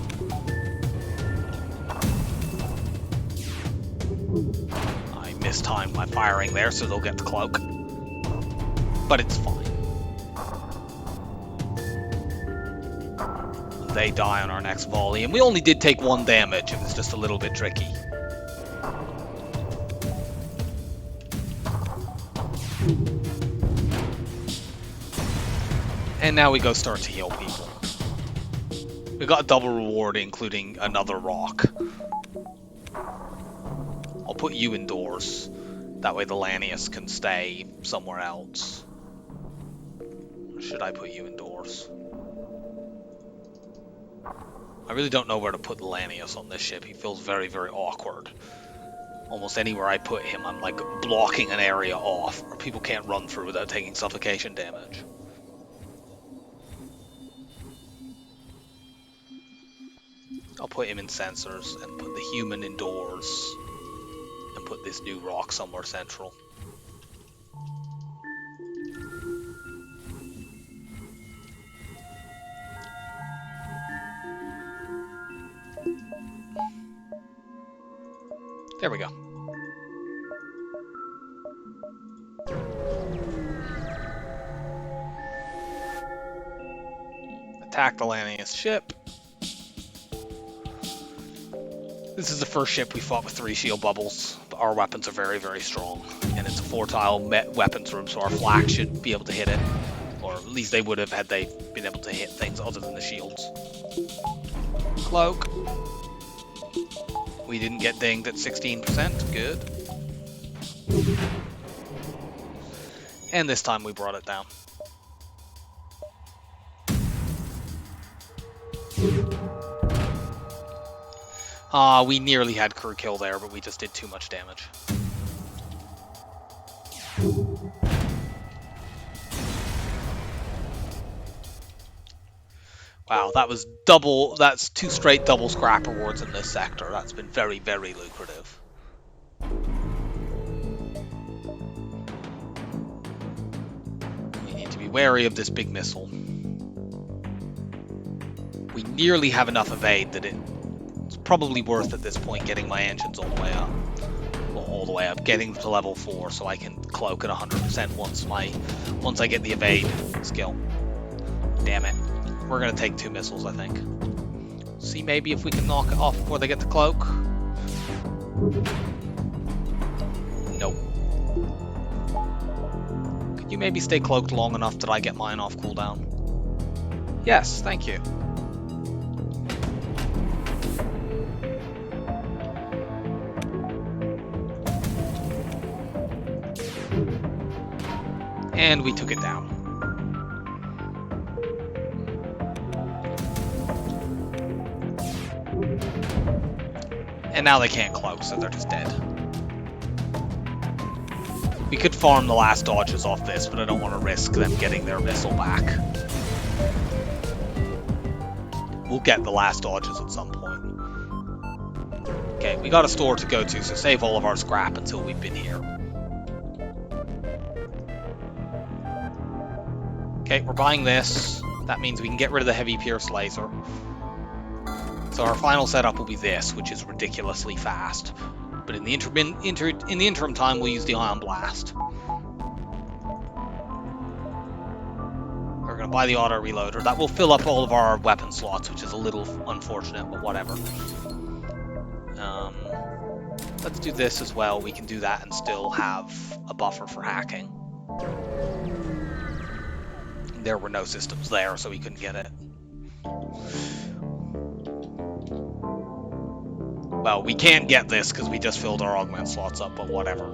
I mistimed my firing there, so they'll get the cloak. But it's fine. They die on our next volley, and we only did take 1 damage. It was just a little bit tricky. And now we go start to heal people. We got a double reward, including another rock. I'll put you indoors. That way the Lanius can stay somewhere else. Or should I put you indoors? I really don't know where to put the Lanius on this ship. He feels very, very awkward. Almost anywhere I put him, I'm like blocking an area off, or people can't run through without taking suffocation damage. I'll put him in sensors and put the human indoors and put this new rock somewhere central. There we go. Attack the Lanius ship. This is the first ship we fought with 3 shield bubbles. Our weapons are very, very strong. And it's a 4-tile weapons room, so our flak should be able to hit it. Or at least they would have had they been able to hit things other than the shields. Cloak. We didn't get dinged at 16%. Good. And this time we brought it down. We nearly had crew kill there, but we just did too much damage. Wow, that was double, that's 2 straight double scrap rewards in this sector. That's been very, very lucrative. We need to be wary of this big missile. We nearly have enough evade that it's probably worth at this point getting my engines all the way up. Well, all the way up, getting to level 4 so I can cloak at 100% once I get the evade skill. Damn it. We're gonna take 2 missiles, I think. See maybe if we can knock it off before they get the cloak. Nope. Could you maybe stay cloaked long enough that I get mine off cooldown? Yes, thank you. And we took it down. And now they can't cloak, so they're just dead. We could farm the last dodges off this, but I don't want to risk them getting their missile back. We'll get the last dodges at some point. Okay, we got a store to go to, so save all of our scrap until we've been here. Okay, we're buying this. That means we can get rid of the heavy pierce laser. So our final setup will be this, which is ridiculously fast. But in the interim time, we'll use the ion blast. We're going to buy the auto reloader. That will fill up all of our weapon slots, which is a little unfortunate, but whatever. Let's do this as well. We can do that and still have a buffer for hacking. There were no systems there, so we couldn't get it. Well, we can't get this because we just filled our augment slots up, but whatever.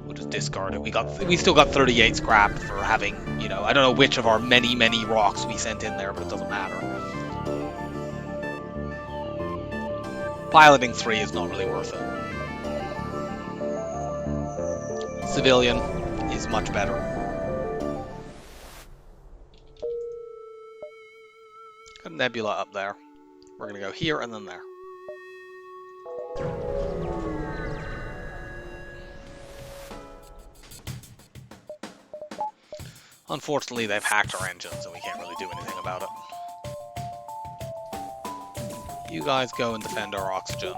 We'll just discard it. We still got 38 scrap for having, you know, I don't know which of our many rocks we sent in there, but it doesn't matter. Piloting 3 is not really worth it. Civilian is much better. Got a nebula up there. We're going to go here and then there. Unfortunately, they've hacked our engine, so we can't really do anything about it. You guys go and defend our oxygen.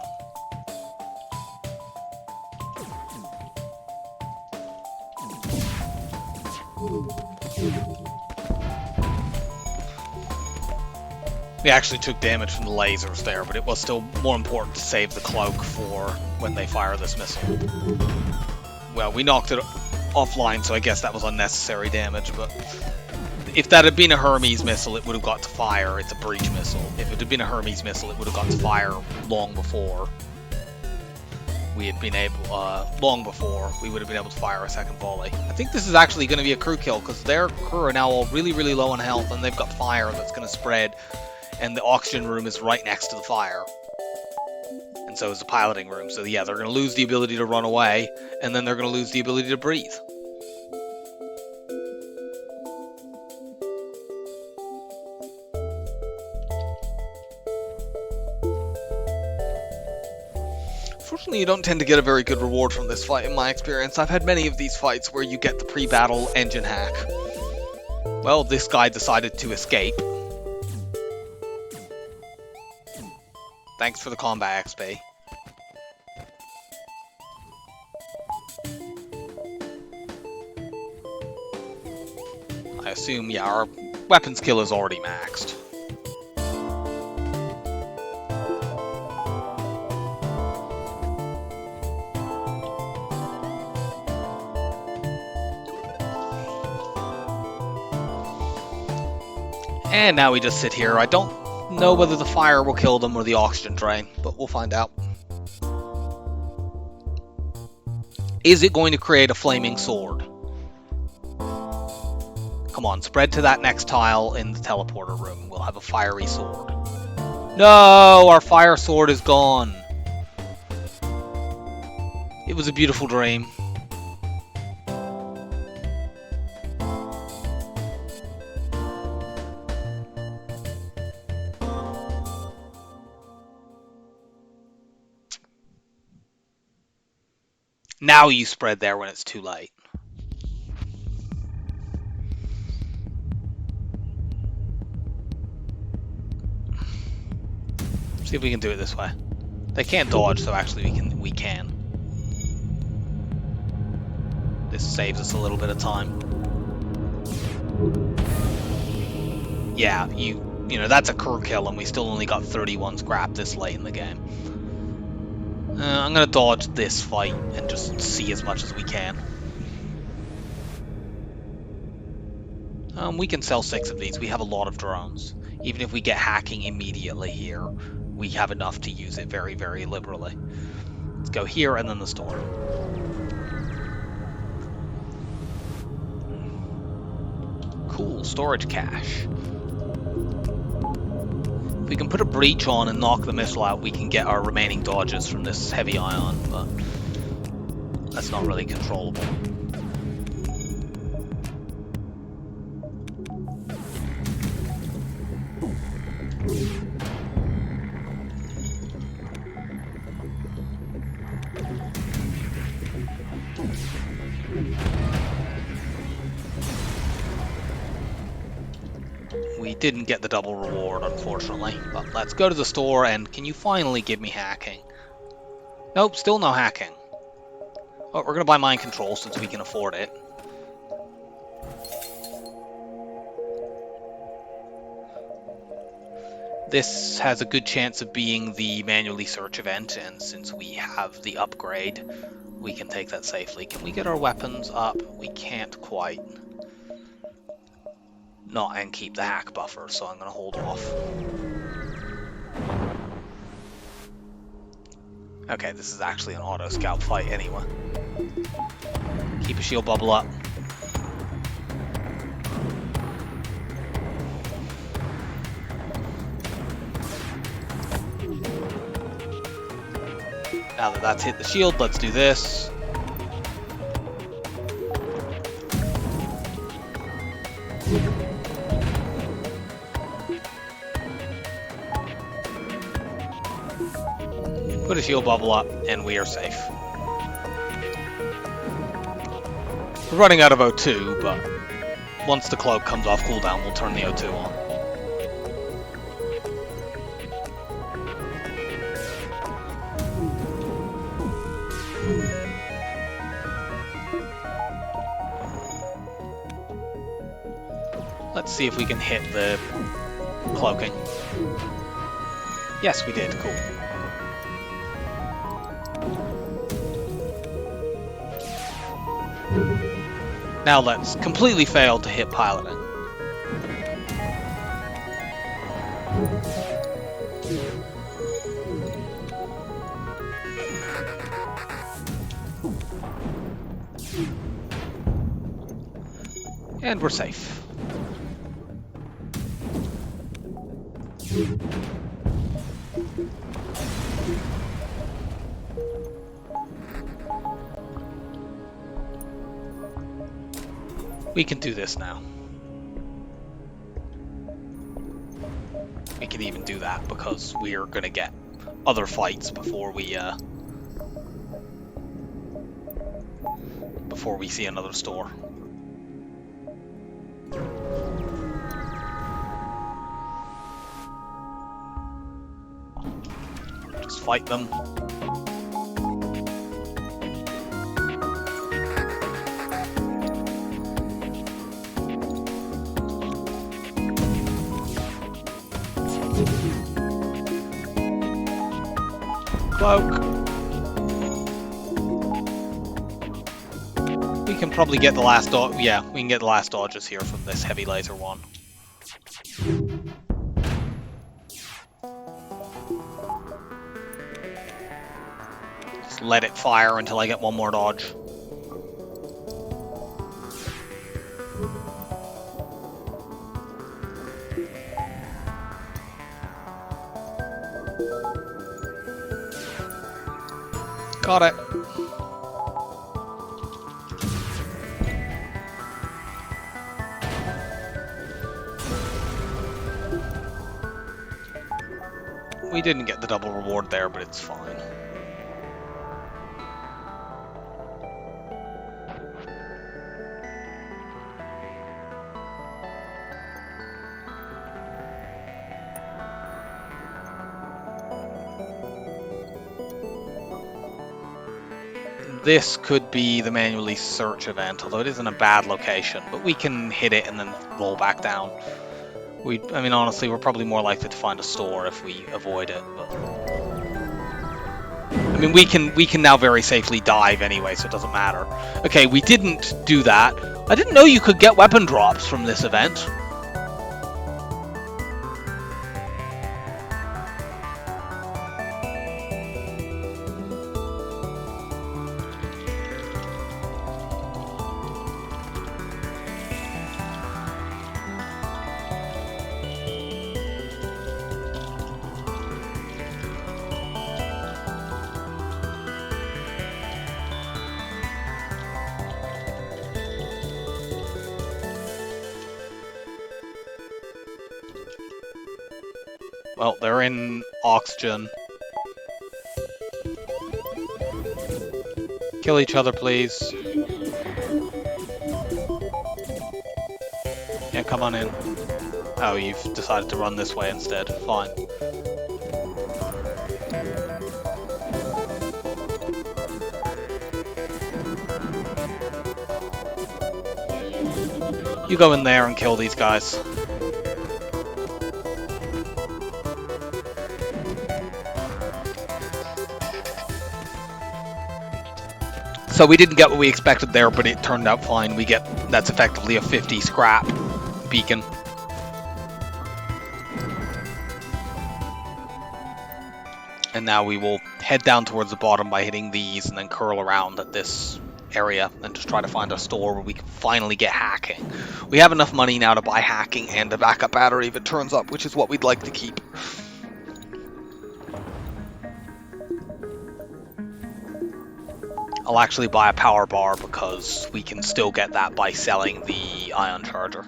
We actually took damage from the lasers there, but it was still more important to save the cloak for when they fire this missile. Well, we knocked it offline, so I guess that was unnecessary damage, but if that had been a Hermes missile, it would have got to fire. It's a breach missile. If it had been a Hermes missile, it would have got to fire long before we had been able, we would have been able to fire a second volley. I think this is actually going to be a crew kill, because their crew are now all really low on health, and they've got fire that's going to spread, and the oxygen room is right next to the fire. And so is the piloting room. So yeah, they're going to lose the ability to run away, and then they're going to lose the ability to breathe. Fortunately, you don't tend to get a very good reward from this fight in my experience. I've had many of these fights where you get the pre-battle engine hack. Well, this guy decided to escape. Thanks for the combat XP. I assume, yeah, our weapon skill is already maxed. And now we just sit here. I don't know whether the fire will kill them or the oxygen drain, but we'll find out. Is it going to create a flaming sword? Come on, spread to that next tile in the teleporter room. We'll have a fiery sword. No, our fire sword is gone. It was a beautiful dream. Now you spread there when it's too late. See if we can do it this way. They can't dodge, so actually we can. This saves us a little bit of time. Yeah, you know, that's a crew kill, and we still only got 31 scrap this late in the game. I'm going to dodge this fight and just see as much as we can. We can sell 6 of these. We have a lot of drones. Even if we get hacking immediately here, we have enough to use it very liberally. Let's go here and then the store. Cool, storage cache. If we can put a breach on and knock the missile out, we can get our remaining dodges from this heavy ion, but that's not really controllable. we didn't get the double reward, unfortunately. But let's go to the store, and can you finally give me hacking? Nope, still no hacking. Oh, we're gonna buy mind control since we can afford it. This has a good chance of being the manually search event, and since we have the upgrade, we can take that safely. Can we get our weapons up? We can't quite. Not and keep the hack buffer, so I'm gonna hold off. Okay, this is actually an auto scout fight anyway. Keep a shield bubble up. Now that that's hit the shield, let's do this. Put a shield bubble up, and we are safe. We're running out of O2, but once the cloak comes off cooldown, we'll turn the O2 on. Let's see if we can hit the cloaking. Yes, we did. Cool. Now let's completely fail to hit piloting. And we're safe. We can do this now. We can even do that because we're gonna get other fights before we see another store. Just fight them. Cloak. We can probably get the last dodge. Yeah, we can get the last dodges here from this heavy laser one. Just let it fire until I get one more dodge. Got it. We didn't get the double reward there, but it's fine. This could be the manually search event, although it isn't a bad location, but we can hit it and then roll back down. I mean, honestly, we're probably more likely to find a store if we avoid it, but... I mean, we can now very safely dive anyway, so it doesn't matter. Okay, we didn't do that. I didn't know you could get weapon drops from this event. Well, they're in oxygen. Kill each other, please. Yeah, come on in. Oh, you've decided to run this way instead. Fine. You go in there and kill these guys. So we didn't get what we expected there, but it turned out fine. That's effectively a 50 scrap beacon. And now we will head down towards the bottom by hitting these and then curl around at this area and just try to find a store where we can finally get hacking. We have enough money now to buy hacking and a backup battery if it turns up, which is what we'd like to keep. I'll actually buy a power bar because we can still get that by selling the ion charger.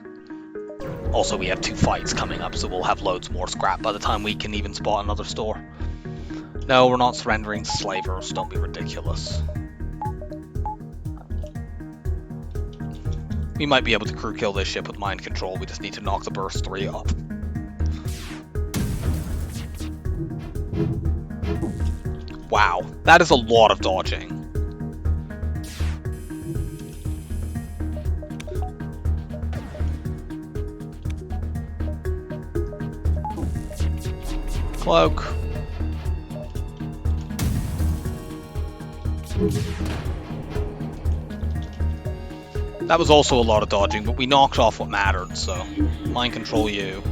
Also, we have 2 fights coming up, so we'll have loads more scrap by the time we can even spot another store. No, we're not surrendering to slavers. Don't be ridiculous. We might be able to crew kill this ship with mind control. We just need to knock the burst 3 off. Wow, that is a lot of dodging. Cloak. That was also a lot of dodging, but we knocked off what mattered, so mind control you.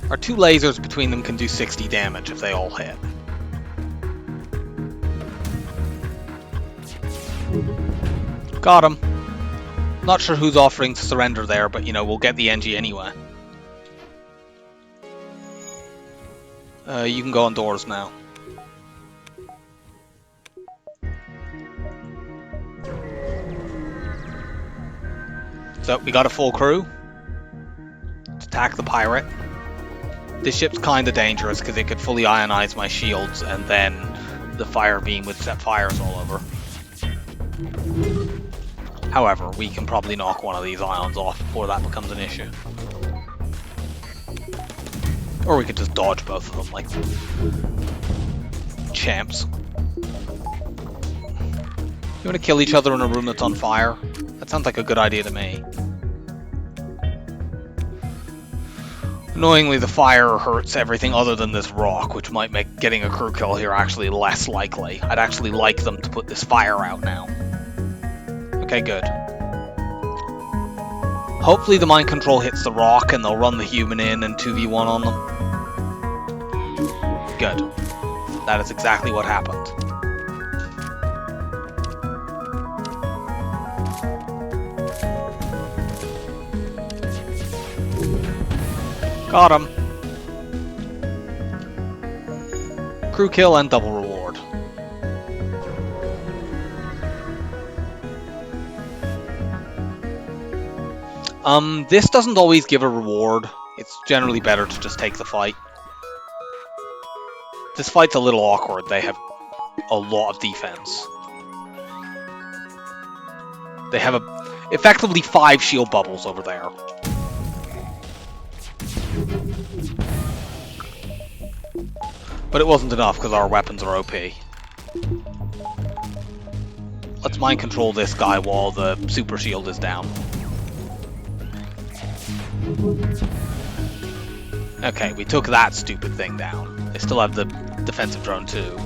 Our 2 lasers between them can do 60 damage if they all hit. Got him. Not sure who's offering to surrender there, but you know, we'll get the NG anyway. You can go indoors now. So, we got a full crew to attack the pirate. This ship's kinda dangerous because it could fully ionize my shields and then the fire beam would set fires all over. However, we can probably knock one of these ions off before that becomes an issue. Or we could just dodge both of them like champs. You want to kill each other in a room that's on fire? That sounds like a good idea to me. Annoyingly, the fire hurts everything other than this rock, which might make getting a crew kill here actually less likely. I'd actually like them to put this fire out now. Okay, good. Hopefully the mind control hits the rock and they'll run the human in and 2v1 on them. Good. That is exactly what happened. Got him. Crew kill and double reward. This doesn't always give a reward. It's generally better to just take the fight. This fight's a little awkward. They have a lot of defense. They have effectively 5 shield bubbles over there. But it wasn't enough because our weapons are OP. Let's mind control this guy while the super shield is down. Okay, we took that stupid thing down. They still have the defensive drone too.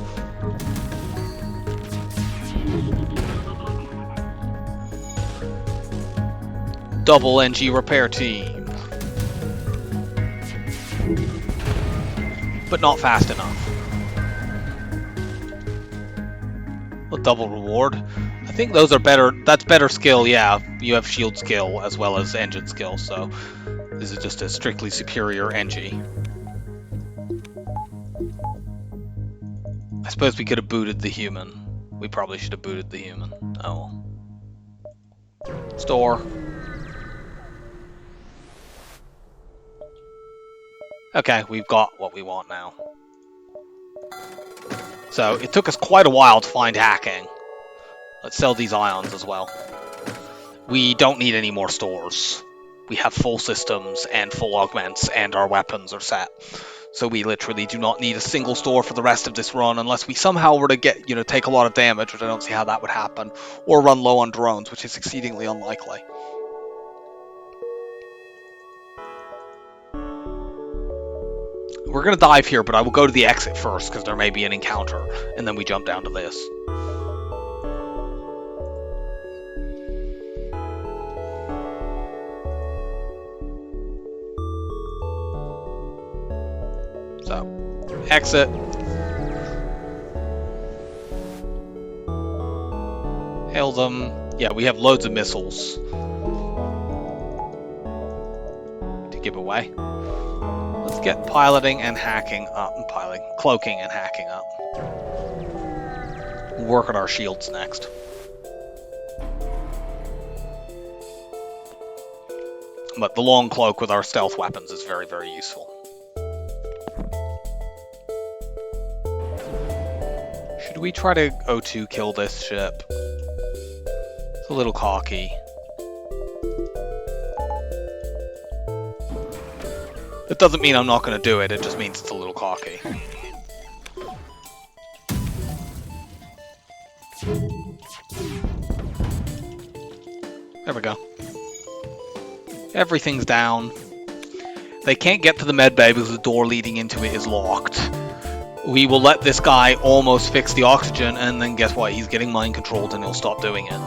Double NG repair team. But not fast enough. Well, double reward. I think those are better. That's better skill, yeah. You have shield skill as well as engine skill, so this is just a strictly superior NG. I suppose we could have booted the human. We probably should have booted the human. Oh well. Store. Okay, we've got what we want now. So, it took us quite a while to find hacking. Let's sell these ions as well. We don't need any more stores. We have full systems and full augments, and our weapons are set. So we literally do not need a single store for the rest of this run, unless we somehow were to get, take a lot of damage, which I don't see how that would happen, or run low on drones, which is exceedingly unlikely. We're going to dive here, but I will go to the exit first, because there may be an encounter, and then we jump down to this. So, exit. Hail them. Yeah, we have loads of missiles to give away. Let's get piloting and hacking up. Cloaking and hacking up. We'll work on our shields next. But the long cloak with our stealth weapons is very, very useful. Should we try to O2 kill this ship? It's a little cocky. It doesn't mean I'm not going to do it, it just means it's a little cocky. There we go. Everything's down. They can't get to the medbay because the door leading into it is locked. We will let this guy almost fix the oxygen, and then guess what? He's getting mind controlled and he'll stop doing it.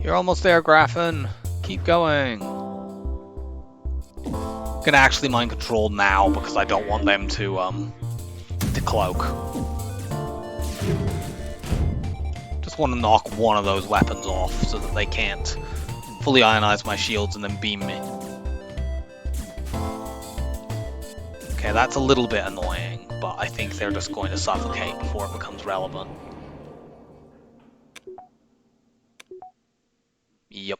You're almost there, Graffin. Keep going. I'm gonna actually mind control now because I don't want them to cloak. Just want to knock one of those weapons off so that they can't fully ionize my shields and then beam me. Okay, that's a little bit annoying, but I think they're just going to suffocate before it becomes relevant. Yep.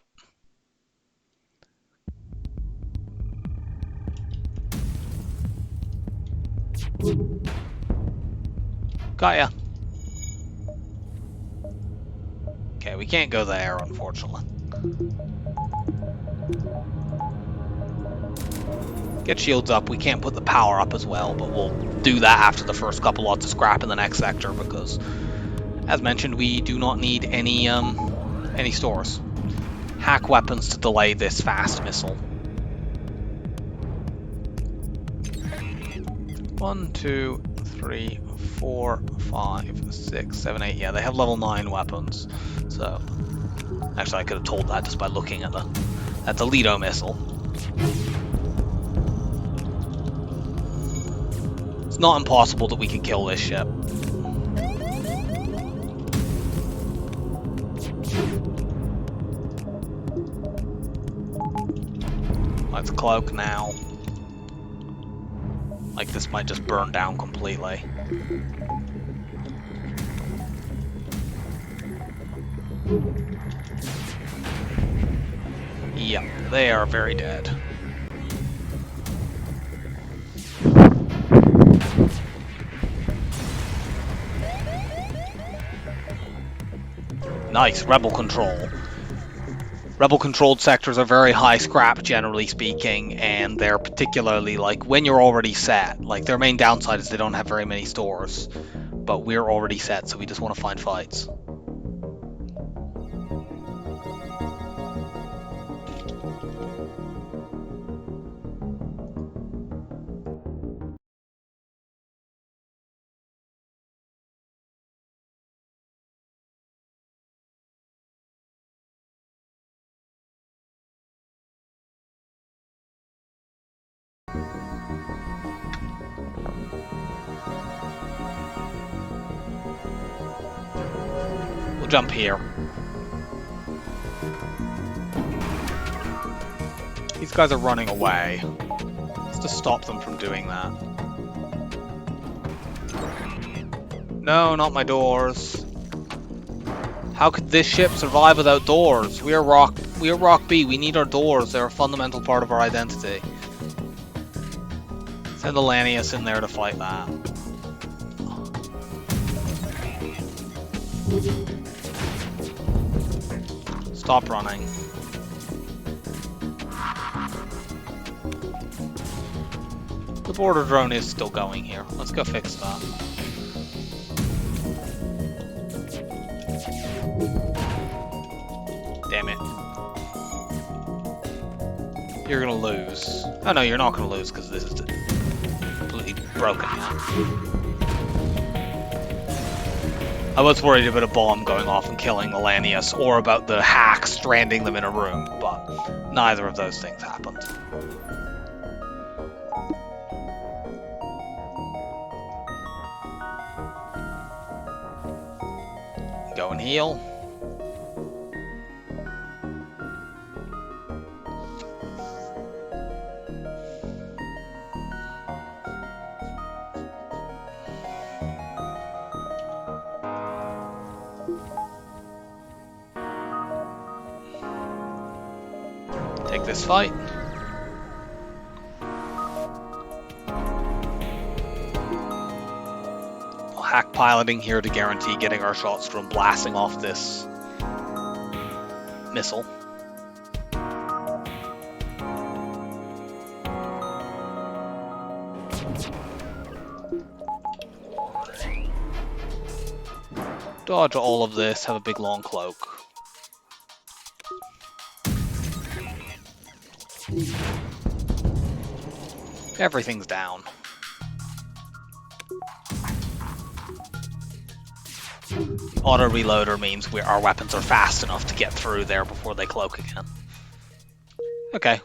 Got ya. Okay, we can't go there, unfortunately. Get shields up. We can't put the power up as well, but we'll do that after the first couple lots of scrap in the next sector because, as mentioned, we do not need any stores. Hack weapons to delay this fast missile. 1, 2, 3, 4, 5, 6, 7, 8. Yeah, they have level 9 weapons. So, actually, I could have told that just by looking at the Lido missile. It's not impossible that we can kill this ship. Let's cloak now. Like, this might just burn down completely. Yep, they are very dead. Nice, rebel control. Rebel-controlled sectors are very high scrap, generally speaking, and they're particularly, like, when you're already set. Like, their main downside is they don't have very many stores, but we're already set, so we just want to find fights. We'll jump here. These guys are running away. Let's just stop them from doing that. No, not my doors. How could this ship survive without doors? We are We are Rock B. We need our doors. They're a fundamental part of our identity. Send Elanius in there to fight that. Stop running. The border drone is still going here. Let's go fix that. Damn it. You're gonna lose. Oh no, you're not gonna lose because this is completely broken now. I was worried about a bomb going off and killing Elanius, or about the hack stranding them in a room, but neither of those things happened. Go and heal. Take this fight. I'll hack piloting here to guarantee getting our shots from blasting off this missile. Dodge all of this, have a big long cloak. Everything's down. Auto reloader means our weapons are fast enough to get through there before they cloak again. Okay.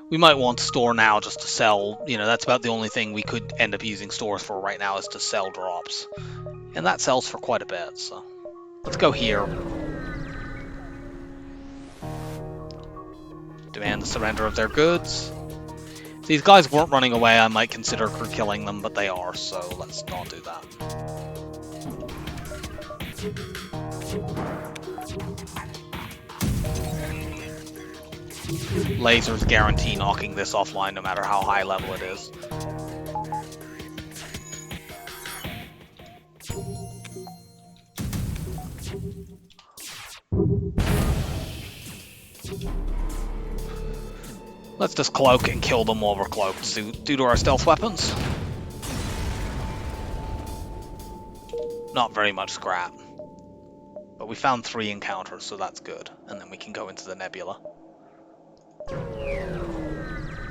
We might want store now just to sell, that's about the only thing we could end up using stores for right now is to sell drops. And that sells for quite a bit, so let's go here. Demand the surrender of their goods. If these guys weren't running away, I might consider killing them, but they are, so let's not do that. Lasers guarantee knocking this offline no matter how high level it is. Let's just cloak and kill them while we're cloaked, due to our stealth weapons. Not very much scrap. But we found 3 encounters, so that's good. And then we can go into the nebula.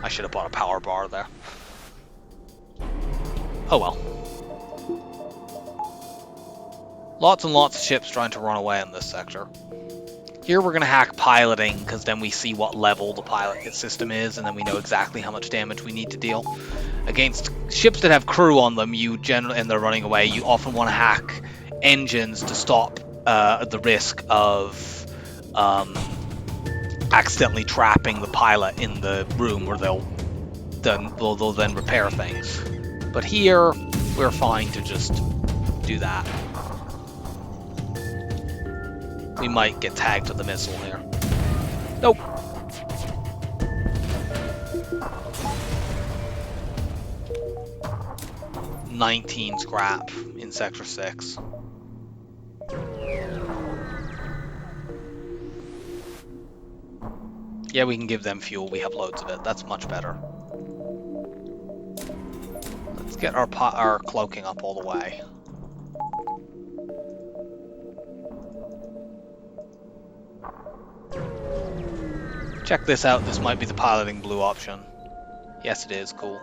I should have bought a power bar there. Oh well. Lots and lots of ships trying to run away in this sector. Here we're going to hack piloting, because then we see what level the pilot system is, and then we know exactly how much damage we need to deal. Against ships that have crew on them, and they're running away, you often want to hack engines to stop the risk of accidentally trapping the pilot in the room where they'll then repair things. But here, we're fine to just do that. We might get tagged with the missile here. Nope. $19 scrap in Sector 6. Yeah, we can give them fuel. We have loads of it. That's much better. Let's get our cloaking up all the way. Check this out, this might be the piloting blue option. Yes it is, cool.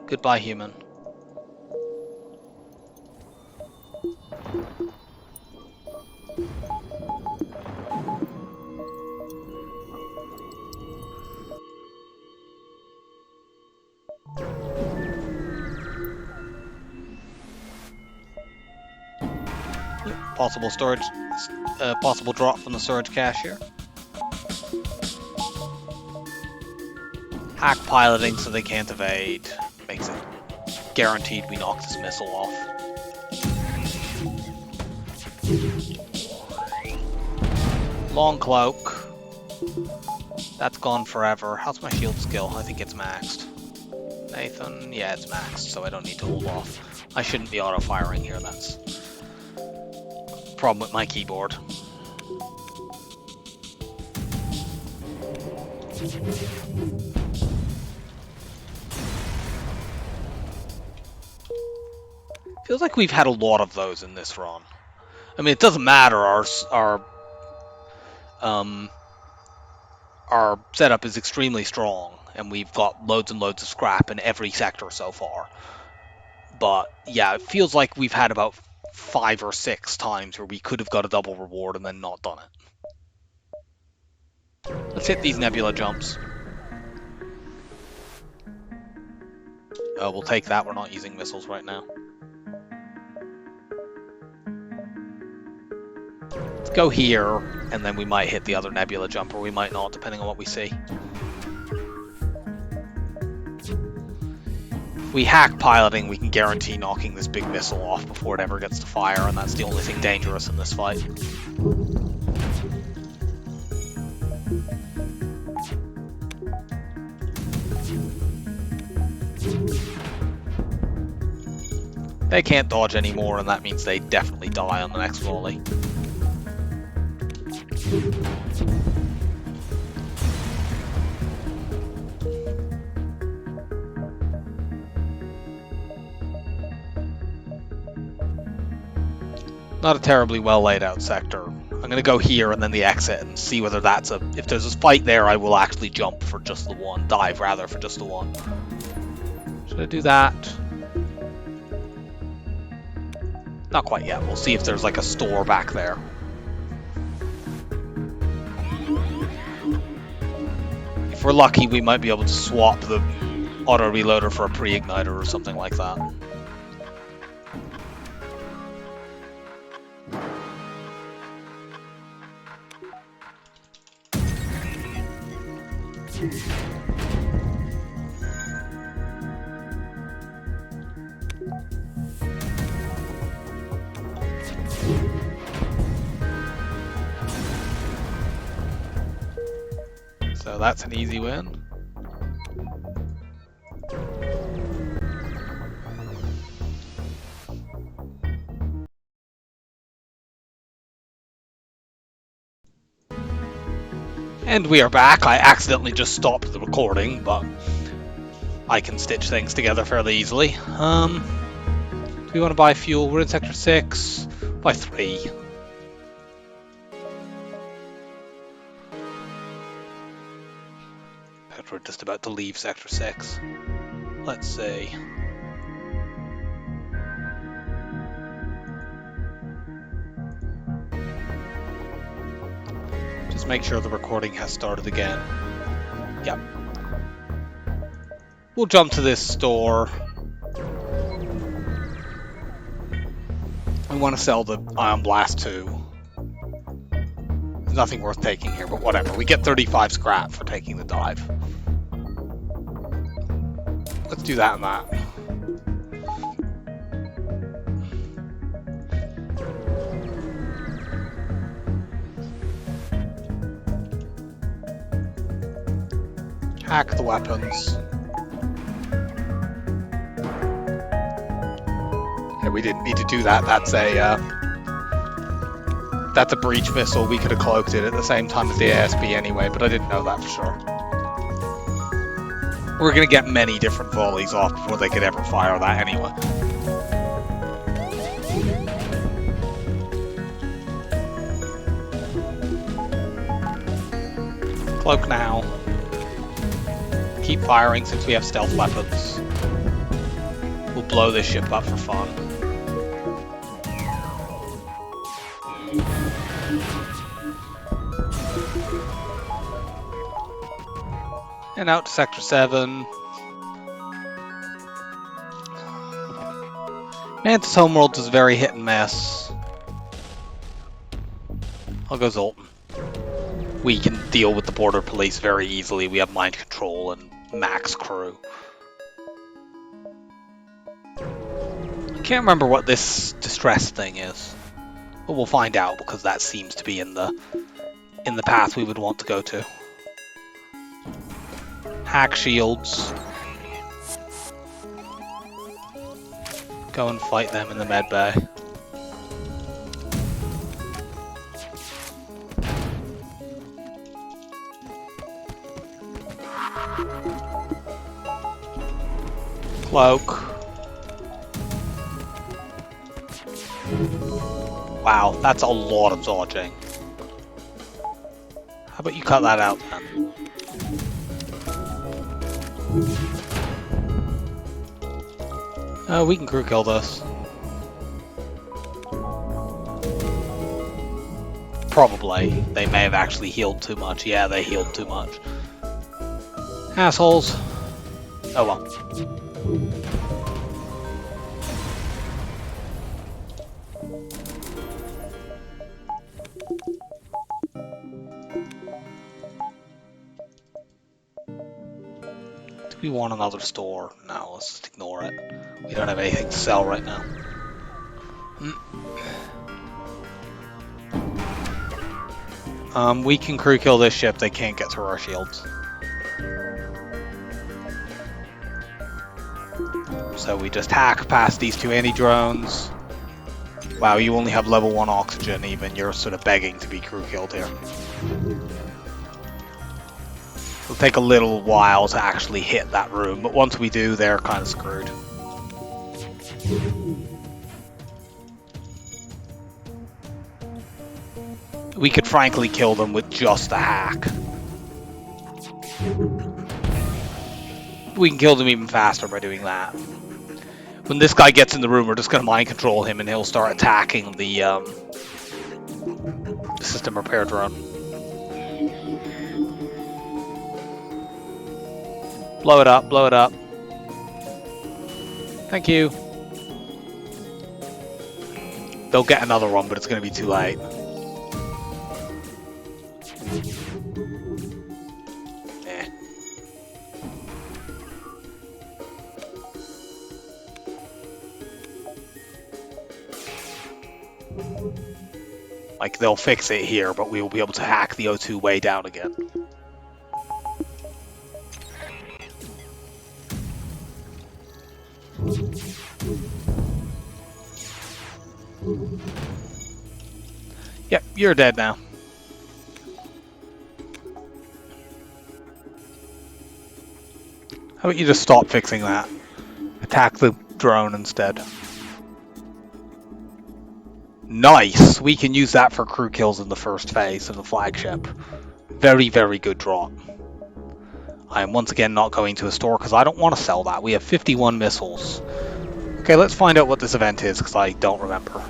Goodbye, human. Possible storage, possible drop from the storage cache here. Hack piloting so they can't evade. Makes it guaranteed we knock this missile off. Long cloak. That's gone forever. How's my shield skill? I think it's maxed. Nathan, yeah, it's maxed, so I don't need to hold off. I shouldn't be auto-firing here, that's a problem with my keyboard. Feels like we've had a lot of those in this run. I mean, it doesn't matter, our setup is extremely strong, and we've got loads and loads of scrap in every sector so far. But yeah, it feels like we've had about 5 or 6 times where we could have got a double reward and then not done it. Let's hit these nebula jumps. We'll take that, we're not using missiles right now. Let's go here, and then we might hit the other nebula jump, or we might not, depending on what we see. If we hack piloting, we can guarantee knocking this big missile off before it ever gets to fire, and that's the only thing dangerous in this fight. They can't dodge anymore, and that means they definitely die on the next volley. Not a terribly well laid out sector. I'm going to go here and then the exit and see whether that's a... If there's a fight there, I will actually jump for just the one. Dive, rather, for just the one. Should I do that? Not quite yet. We'll see if there's like a store back there. If we're lucky, we might be able to swap the auto reloader for a pre-igniter or something like that. So that's an easy win. And we are back. I accidentally just stopped the recording, but I can stitch things together fairly easily. Do we want to buy fuel? We're in Sector 6. Buy 3. We're just about to leave Sector 6. Let's see. Just make sure the recording has started again. Yep. We'll jump to this store. We want to sell the Ion Blast 2. There's nothing worth taking here, but whatever. We get 35 scrap for taking the dive. Let's do that and that. Hack the weapons. Yeah, we didn't need to do that. That's a breach missile. We could have cloaked it at the same time as the ASB anyway, but I didn't know that for sure. We're going to get many different volleys off before they could ever fire that anyway. Cloak now. Keep firing since we have stealth weapons. We'll blow this ship up for fun. And out to Sector 7. Mantis Homeworld is very hit and miss. I'll go Zoltan. We can deal with the border police very easily. We have mind control and max crew. I can't remember what this distress thing is. But we'll find out because that seems to be in the in the path we would want to go to. Hack shields. Go and fight them in the med bay. Cloak. Wow, that's a lot of dodging. How about you cut that out then? We can crew kill this. Probably. They may have actually healed too much. Yeah, they healed too much. Assholes. Oh well. Do we want another store? No, let's just ignore it. We don't have anything to sell right now. We can crew kill this ship, they can't get through our shields. So we just hack past these two anti-drones. Wow, you only have level 1 oxygen even, you're sort of begging to be crew killed here. It'll take a little while to actually hit that room, but once we do, they're kind of screwed. We could frankly kill them with just a hack. We can kill them even faster by doing that. When this guy gets in the room, we're just going to mind control him and he'll start attacking the system repair drone. Blow it up, blow it up. Thank you. They'll get another one, but it's going to be too late. Like, they'll fix it here, but we will be able to hack the O2 way down again. Yep, you're dead now. How about you just stop fixing that? Attack the drone instead. Nice! We can use that for crew kills in the first phase of the flagship. Very, very good drop. I am once again not going to a store because I don't want to sell that. We have 51 missiles. Okay, let's find out what this event is because I don't remember.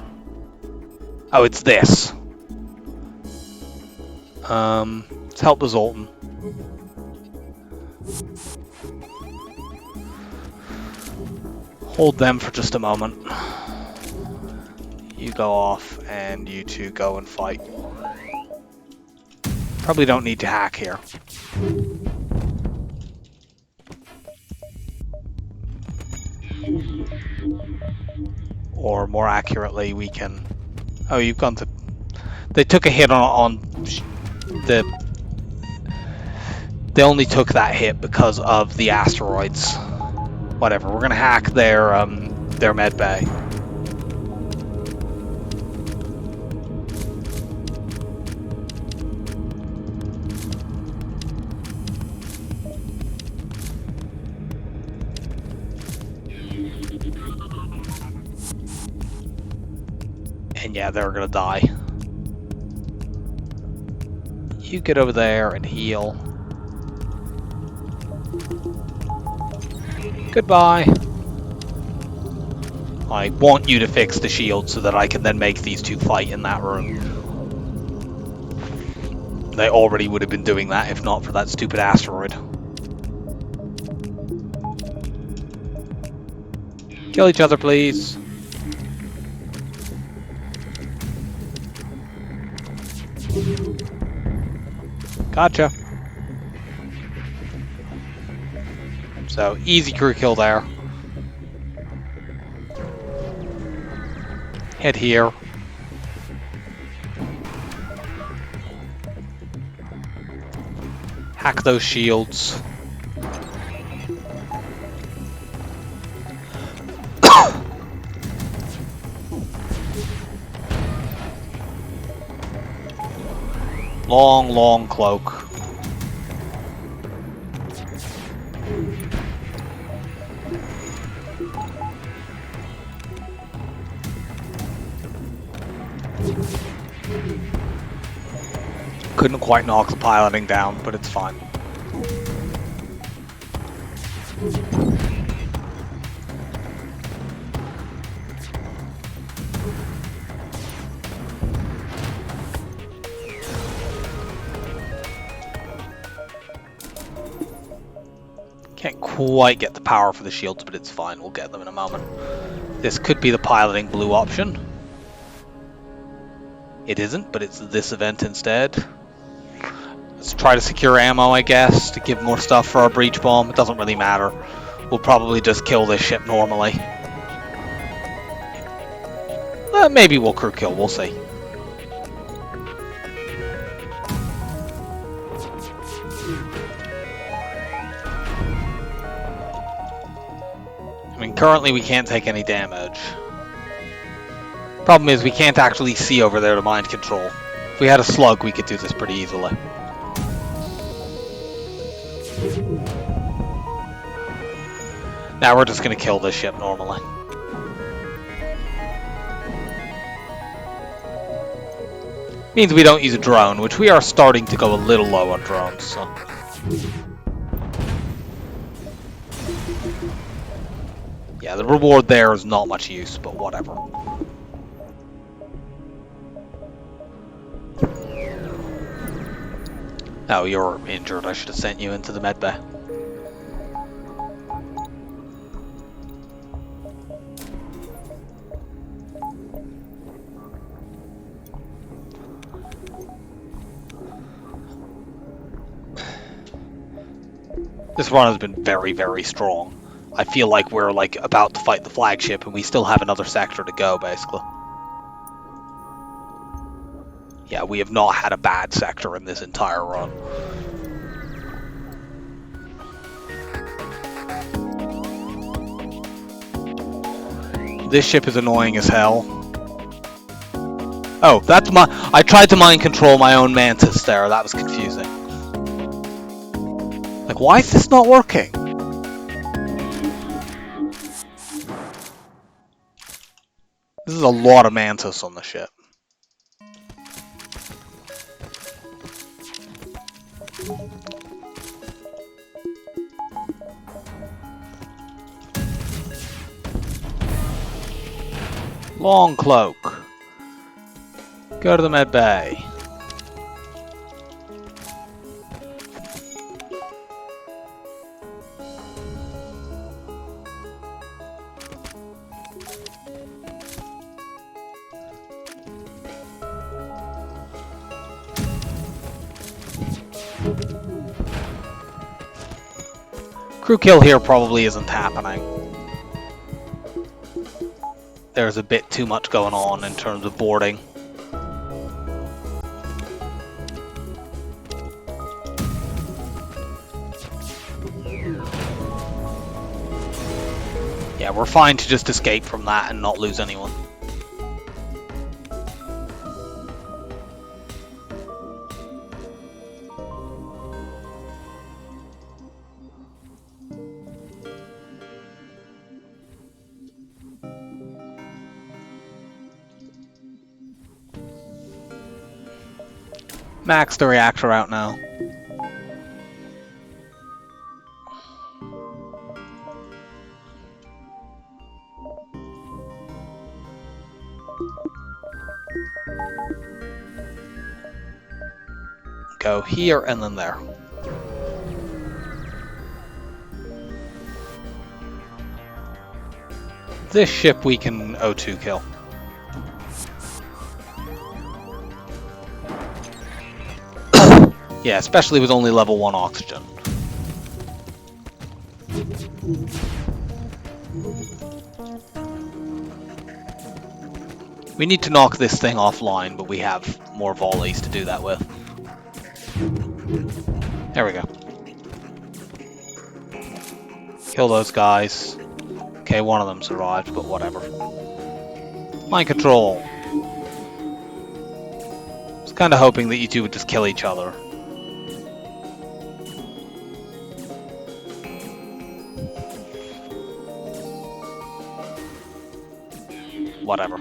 Oh, it's this. Let's help the Zoltan. Hold them for just a moment. You go off, and you two go and fight. Probably don't need to hack here. Or more accurately, we can... Oh, you've gone to... They took a hit on the... They only took that hit because of the asteroids. Whatever, we're gonna hack their med bay. And yeah, they're gonna die. You get over there and heal. Goodbye. I want you to fix the shield so that I can then make these two fight in that room. They already would have been doing that if not for that stupid asteroid. Kill each other, please. Gotcha. So, easy crew kill there. Head here. Hack those shields. Long cloak. Couldn't quite knock the piloting down, but it's fine. Can't quite get the power for the shields, but it's fine. We'll get them in a moment. This could be the piloting blue option. It isn't, but it's this event instead. Let's try to secure ammo, I guess, to give more stuff for our breach bomb. It doesn't really matter. We'll probably just kill this ship normally. Maybe we'll crew kill, we'll see. I mean, currently we can't take any damage. Problem is, we can't actually see over there to mind control. If we had a slug, we could do this pretty easily. Now we're just gonna kill this ship normally. Means we don't use a drone, which we are starting to go a little low on drones, so. Yeah, the reward there is not much use, but whatever. Oh, you're injured. I should have sent you into the med bay. This run has been very, very strong. I feel like we're about to fight the flagship and we still have another sector to go, basically. Yeah, we have not had a bad sector in this entire run. This ship is annoying as hell. Oh, that's my... I tried to mind control my own Mantis there. That was confusing. Like, why is this not working? This is a lot of Mantis on the ship. Long cloak. Go to the med bay. Crew kill here probably isn't happening. There's a bit too much going on in terms of boarding. Yeah, we're fine to just escape from that and not lose anyone. Max the reactor out now. Go here and then there. This ship we can O2 kill. Yeah, especially with only level 1 oxygen. We need to knock this thing offline, but we have more volleys to do that with. There we go. Kill those guys. Okay, one of them survived, but whatever. Mind control. I was kind of hoping that you two would just kill each other. Whatever.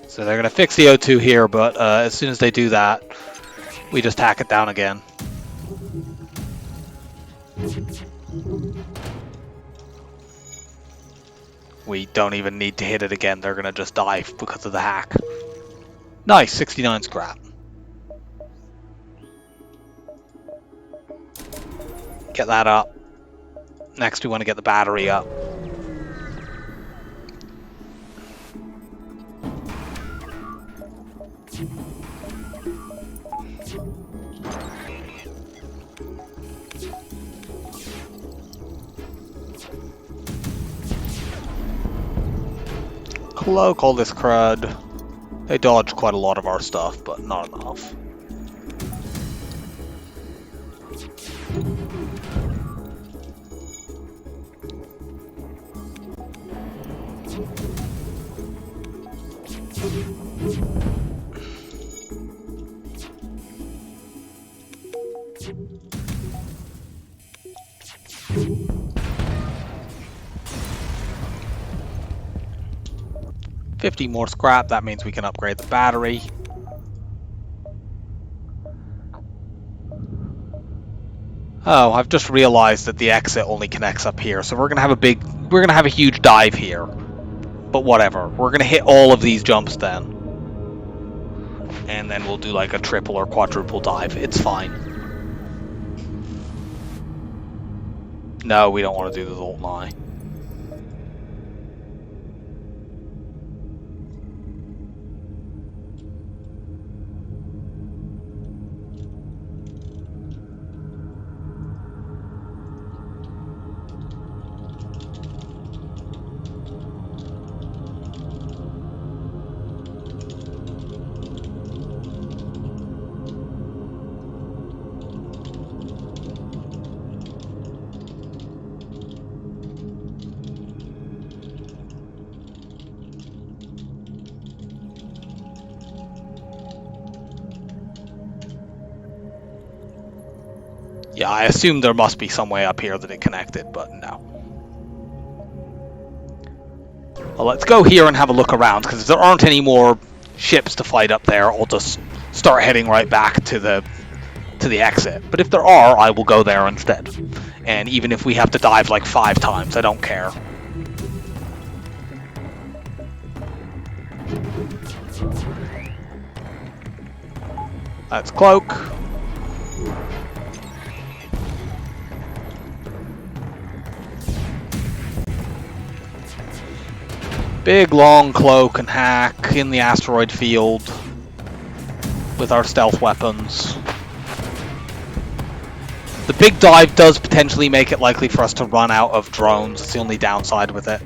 So they're going to fix the O2 here, but as soon as they do that, we just hack it down again. We don't even need to hit it again, they're going to just die because of the hack. Nice, 69 scrap. Get that up. Next we want to get the battery up. Cloak all this crud. They dodge quite a lot of our stuff, but not enough. $50 more scrap, that means we can upgrade the battery. Oh, I've just realized that the exit only connects up here, so we're gonna have a huge dive here. But whatever, we're gonna hit all of these jumps then. And then we'll do like a triple or quadruple dive, it's fine. No, we don't want to do the Zolt Nye. Yeah, I assumed there must be some way up here that it connected, but no. Well, let's go here and have a look around, because if there aren't any more ships to fight up there, I'll just start heading right back to the exit. But if there are, I will go there instead. And even if we have to dive like 5 times, I don't care. That's Cloak. Big long cloak and hack in the asteroid field with our stealth weapons. The big dive does potentially make it likely for us to run out of drones. It's the only downside with it.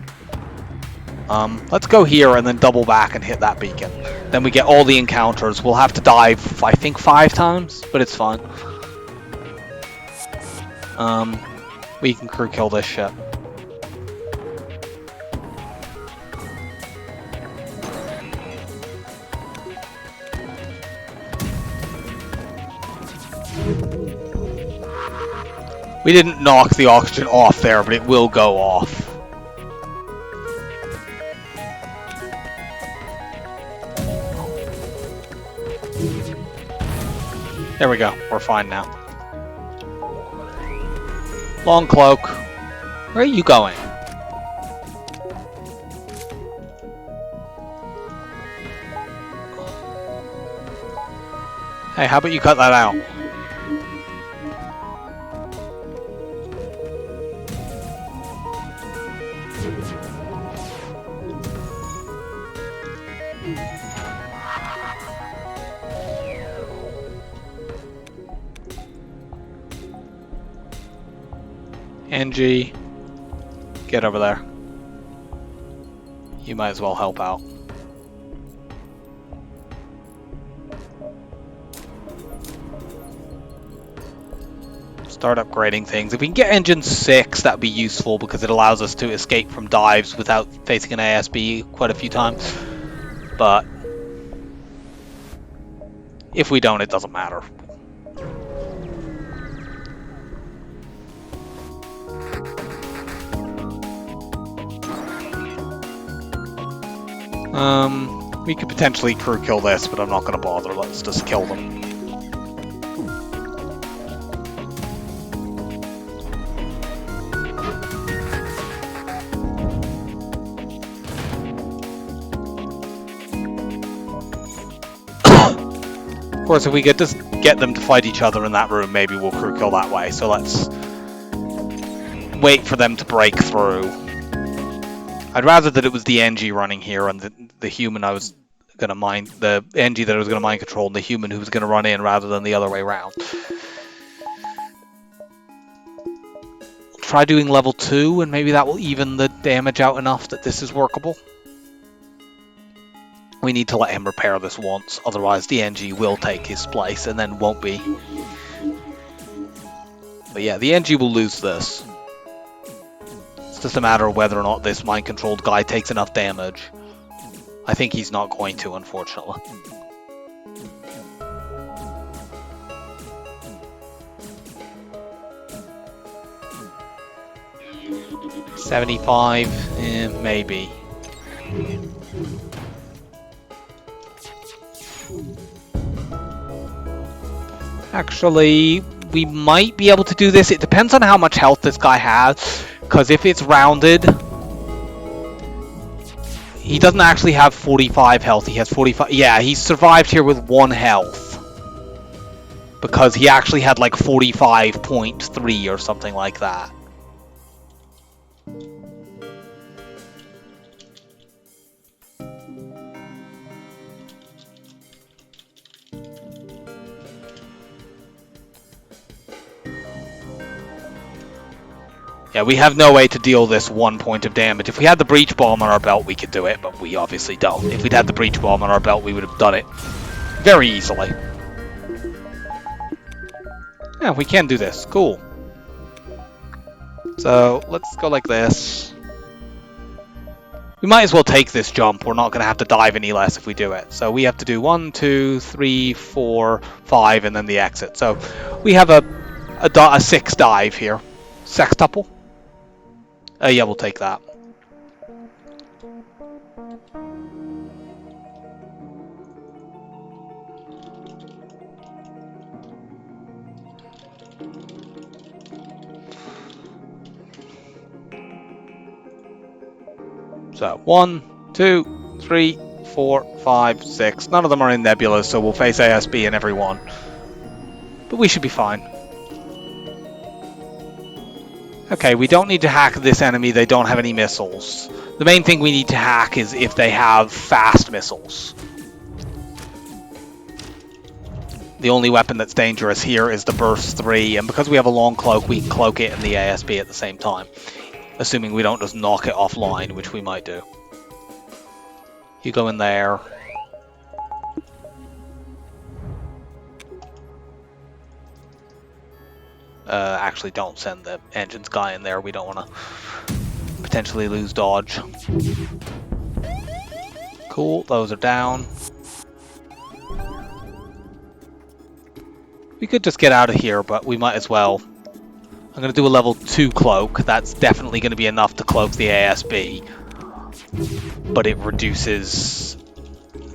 Let's go here and then double back and hit that beacon. Then we get all the encounters. We'll have to dive, I think, 5 times, but it's fine. We can crew kill this ship. We didn't knock the oxygen off there, but it will go off. There we go, we're fine now. Long cloak. Where are you going? Hey, how about you cut that out? NG, get over there. You might as well help out. Start upgrading things. If we can get engine 6, that would be useful because it allows us to escape from dives without facing an ASB quite a few times. But if we don't, it doesn't matter. We could potentially crew kill this, but I'm not going to bother. Let's just kill them. Of course, if we could just get them to fight each other in that room, maybe we'll crew kill that way. So let's wait for them to break through. I'd rather that it was the NG running here and the human I was going to mind, the NG that I was going to mind control, and the human who was going to run in rather than the other way around. Try doing level 2 and maybe that will even the damage out enough that this is workable. We need to let him repair this once, otherwise the NG will take his place and then won't be. But yeah, the NG will lose this. It's just a matter of whether or not this mind-controlled guy takes enough damage. I think he's not going to, unfortunately. $75, maybe. Actually, we might be able to do this. It depends on how much health this guy has, because if it's rounded, he doesn't actually have 45 health. He has 45. Yeah, he survived here with 1 health, because he actually had like 45.3 or something like that. Yeah, we have no way to deal this 1 point of damage. If we had the breach bomb on our belt, we could do it, but we obviously don't. If we'd had the breach bomb on our belt, we would have done it very easily. Yeah, we can do this. Cool. So, let's go like this. We might as well take this jump. We're not going to have to dive any less if we do it. So we have to do 1, 2, 3, 4, 5, and then the exit. So we have a 6 dive here. Sextuple. Yeah, we'll take that. So 1, 2, 3, 4, 5, 6. None of them are in nebulas, so we'll face ASB in every one. But we should be fine. Okay, we don't need to hack this enemy. They don't have any missiles. The main thing we need to hack is if they have fast missiles. The only weapon that's dangerous here is the Burst 3, and because we have a long cloak, we can cloak it and the ASB at the same time. Assuming we don't just knock it offline, which we might do. You go in there. Actually, don't send the engines guy in there. We don't want to potentially lose dodge. Cool, those are down. We could just get out of here, but we might as well. I'm going to do a level 2 cloak. That's definitely going to be enough to cloak the ASB. But it reduces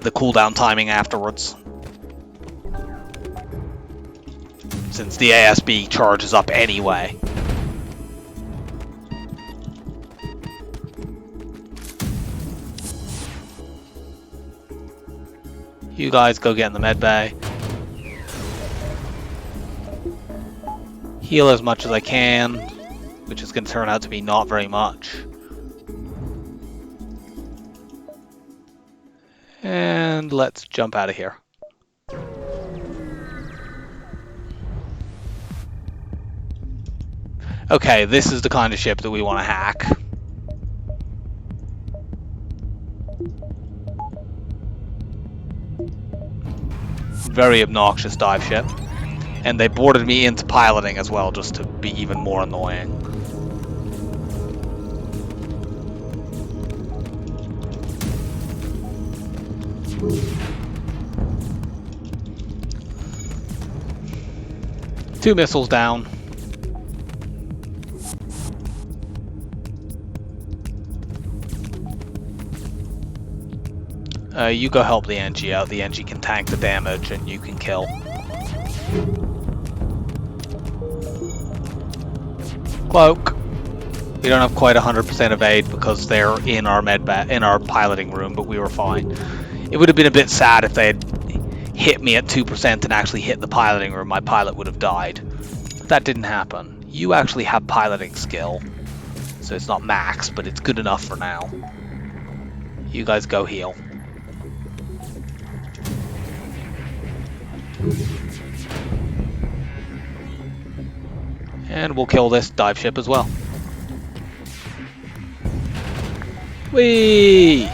the cooldown timing afterwards. Since the ASB charges up anyway. You guys go get in the med bay. Heal as much as I can, which is going to turn out to be not very much. And let's jump out of here. Okay, this is the kind of ship that we want to hack. Very obnoxious dive ship. And they boarded me into piloting as well, just to be even more annoying. Two missiles down. You go help the NG out. The NG can tank the damage and you can kill. Cloak. We don't have quite 100% evade because they're in our in our piloting room, but we were fine. It would have been a bit sad if they had hit me at 2% and actually hit the piloting room. My pilot would have died. But that didn't happen. You actually have piloting skill. So it's not max, but it's good enough for now. You guys go heal. And we'll kill this dive ship as well. Whee!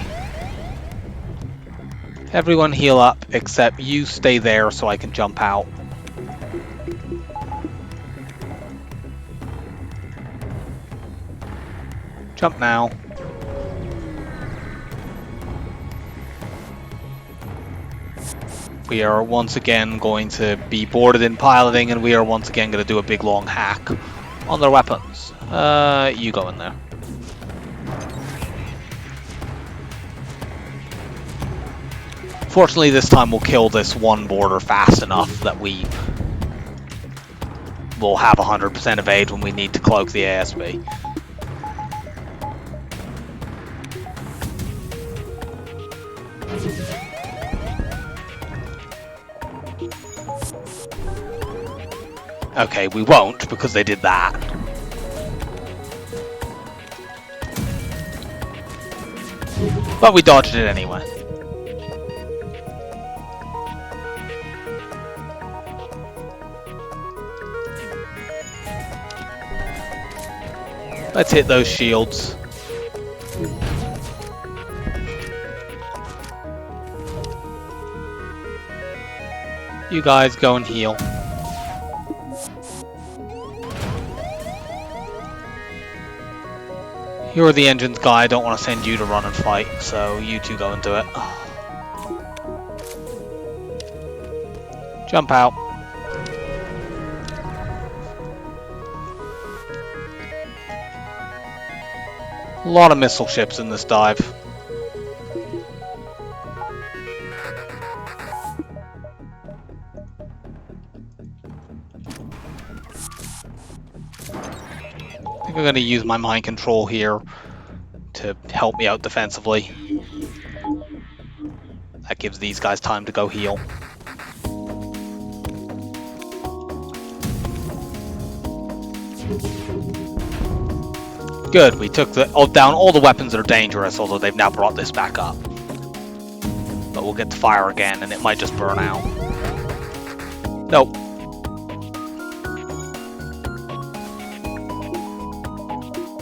Everyone heal up, except you stay there so I can jump out. Jump now. We are once again going to be boarded in piloting, and we are once again going to do a big long hack on their weapons. You go in there. Fortunately, this time we'll kill this one boarder fast enough that we will have 100% evade when we need to cloak the ASB. Okay, we won't because they did that. But we dodged it anyway. Let's hit those shields. You guys go and heal. You're the engines guy, I don't want to send you to run and fight, so you two go and do it. Jump out. A lot of missile ships in this dive. I think I'm going to use my mind control here to help me out defensively. That gives these guys time to go heal. Good, we took down all the weapons that are dangerous, although they've now brought this back up. But we'll get to fire again, and it might just burn out. Nope.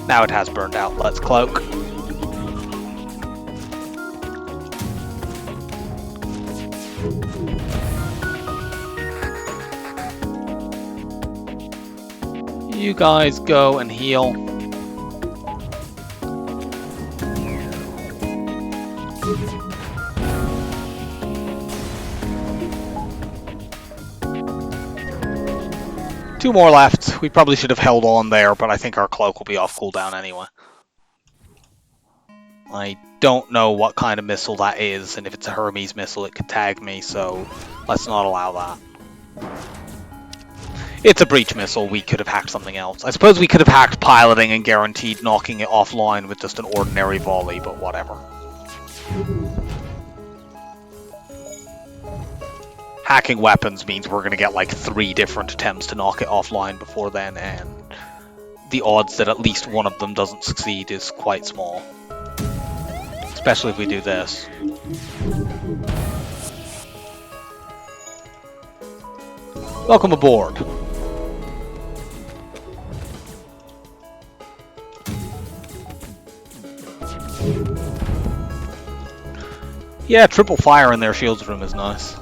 Now it has burned out. Let's cloak. You guys go and heal. Two more left. We probably should have held on there, but I think our cloak will be off cooldown anyway. I don't know what kind of missile that is, and if it's a Hermes missile it could tag me, so let's not allow that. It's a breach missile, we could have hacked something else. I suppose we could have hacked piloting and guaranteed knocking it offline with just an ordinary volley, but whatever. Hacking weapons means we're going to get like 3 different attempts to knock it offline before then, and the odds that at least one of them doesn't succeed is quite small. Especially if we do this. Welcome aboard. Yeah, triple fire in their shields room is nice.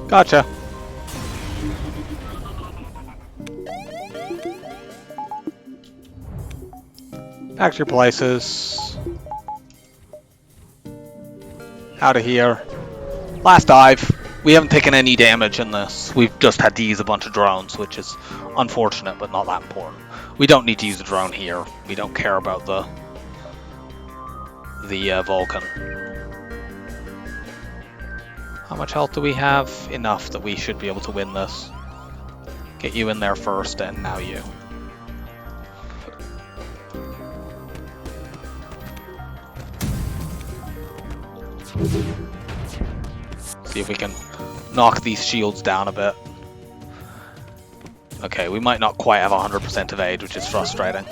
Gotcha. Back to your places. Out of here. Last dive. We haven't taken any damage in this. We've just had to use a bunch of drones, which is unfortunate, but not that important. We don't need to use a drone here. We don't care about the Vulcan. How much health do we have? Enough that we should be able to win this. Get you in there first, and now you. See if we can knock these shields down a bit. Okay, we might not quite have 100% evade, which is frustrating.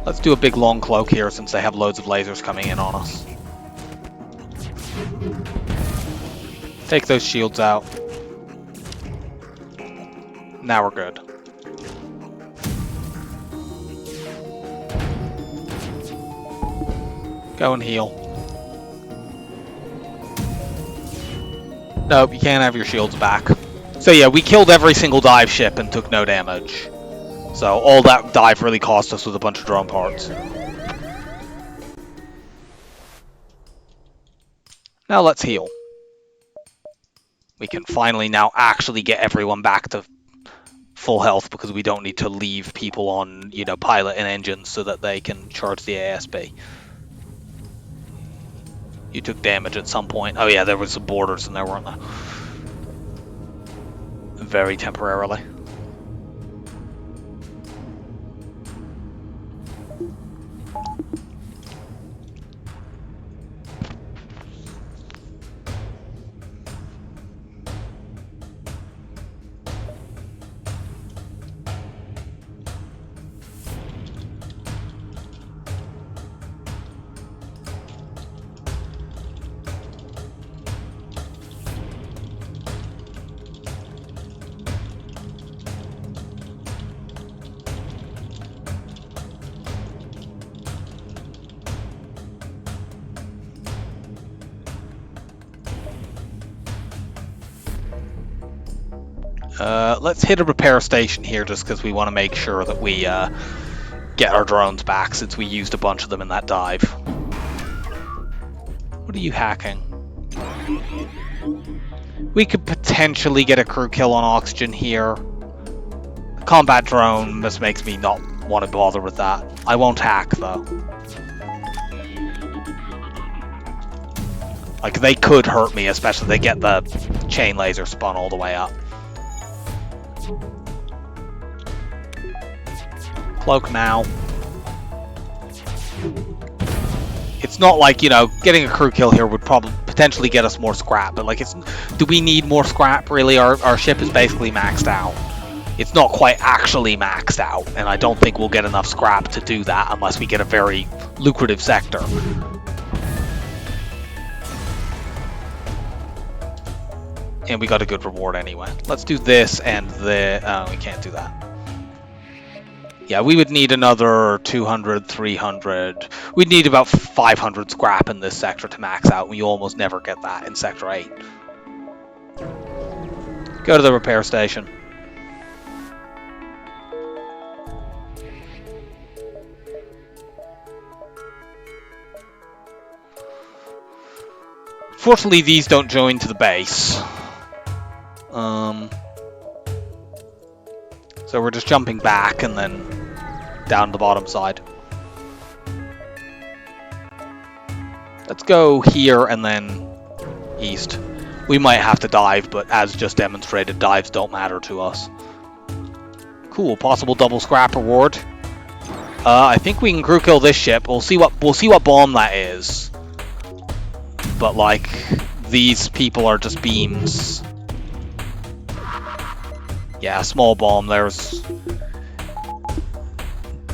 Let's do a big long cloak here since they have loads of lasers coming in on us. Take those shields out. Now we're good. Go and heal. Nope, you can't have your shields back. So yeah, we killed every single dive ship and took no damage. So all that dive really cost us was a bunch of drone parts. Now let's heal. We can finally now actually get everyone back to full health because we don't need to leave people on, you know, pilot and engines so that they can charge the ASB. You took damage at some point. Oh yeah, there were some borders in there, weren't there? Very temporarily. Let's hit a repair station here just because we want to make sure that we get our drones back since we used a bunch of them in that dive. What are you hacking? We could potentially get a crew kill on oxygen here. A combat drone, this makes me not want to bother with that. I won't hack though. Like, they could hurt me, especially if they get the chain laser spun all the way up. Cloak now. It's not like, you know, getting a crew kill here would probably potentially get us more scrap, but like, do we need more scrap really? Our ship is basically maxed out. It's not quite actually maxed out, and I don't think we'll get enough scrap to do that unless we get a very lucrative sector. And we got a good reward anyway. Let's do this and the... we can't do that. Yeah, we would need another 200, 300. We'd need about 500 scrap in this sector to max out. We almost never get that in Sector 8. Go to the repair station. Fortunately, these don't join to the base. So we're just jumping back and then down the bottom side. Let's go here and then east. We might have to dive, but as just demonstrated, dives don't matter to us. Cool, possible double scrap reward. I think we can crew kill this ship. We'll see what bomb that is. But like, these people are just beams. Yeah, small bomb.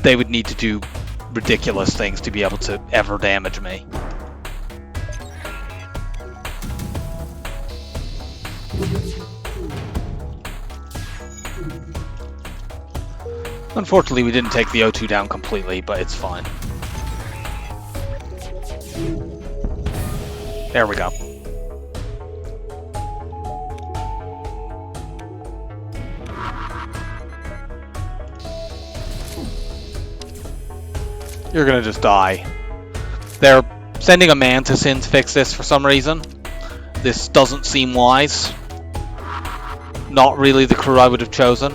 They would need to do ridiculous things to be able to ever damage me. Unfortunately, we didn't take the O2 down completely, but it's fine. There we go. You're gonna just die. They're sending a Mantis in to fix this for some reason. This doesn't seem wise. Not really the crew I would have chosen.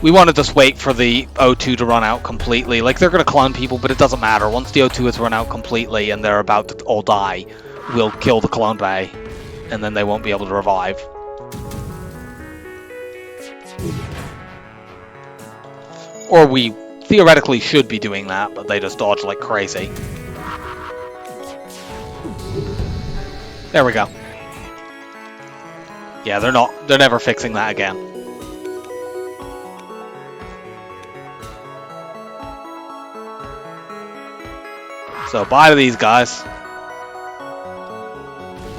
We want to just wait for the O2 to run out completely. Like, they're going to clone people, but it doesn't matter. Once the O2 has run out completely and they're about to all die, we'll kill the clone bay, and then they won't be able to revive. Or we theoretically should be doing that, but they just dodge like crazy. There we go. Yeah, they're never fixing that again. So bye to these guys.